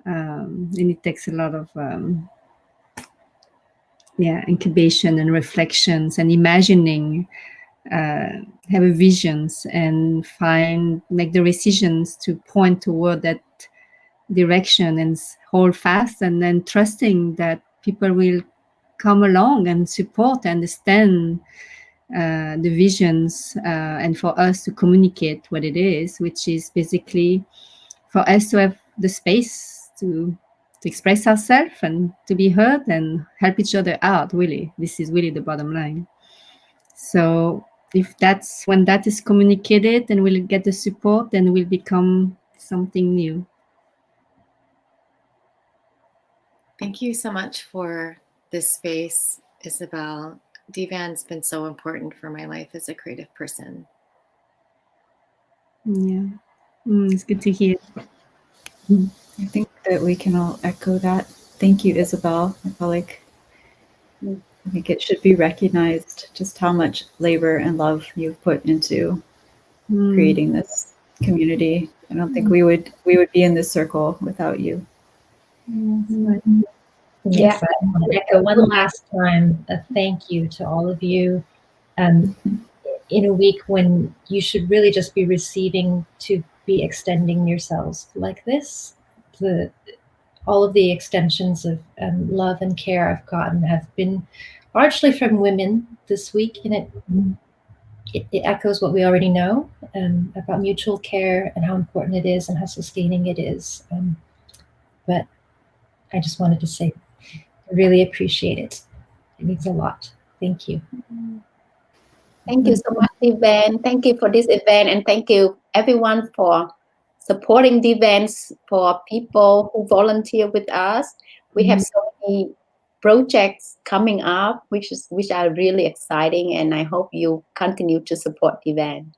and it takes a lot of incubation and reflections and imagining. Have a visions and make the decisions to point toward that direction and hold fast, and then trusting that people will come along and support, understand the visions, and for us to communicate what it is, which is basically for us to have the space to express ourselves and to be heard and help each other out. Really, this is really the bottom line. So when that is communicated and we'll get the support, then we'll become something new. Thank you so much for this space, Isabel. Divan's been so important for my life as a creative person. Yeah, it's good to hear. I think that we can all echo that. Thank you, Isabel. I feel like I think it should be recognized just how much labor and love you've put into creating this community. I don't think we would be in this circle without you. Yes, I want to echo one last time a thank you to all of you. In a week when you should really just be receiving, to be extending yourselves like this. All of the extensions of love and care I've gotten have been largely from women this week, and it echoes what we already know about mutual care and how important it is and how sustaining it is. But I just wanted to say, I really appreciate it. It means a lot. Thank you. Thank you so much, Divan. Thank you for this event, and thank you everyone for supporting the events, for people who volunteer with us. We have so many projects coming up, which are really exciting, and I hope you continue to support the event.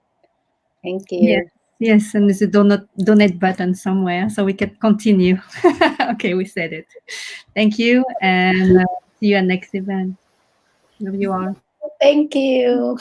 Thank you. Yes, and there's a donate button somewhere, so we can continue. Okay, we said it. Thank you, and see you at next event. Love you all. Thank you.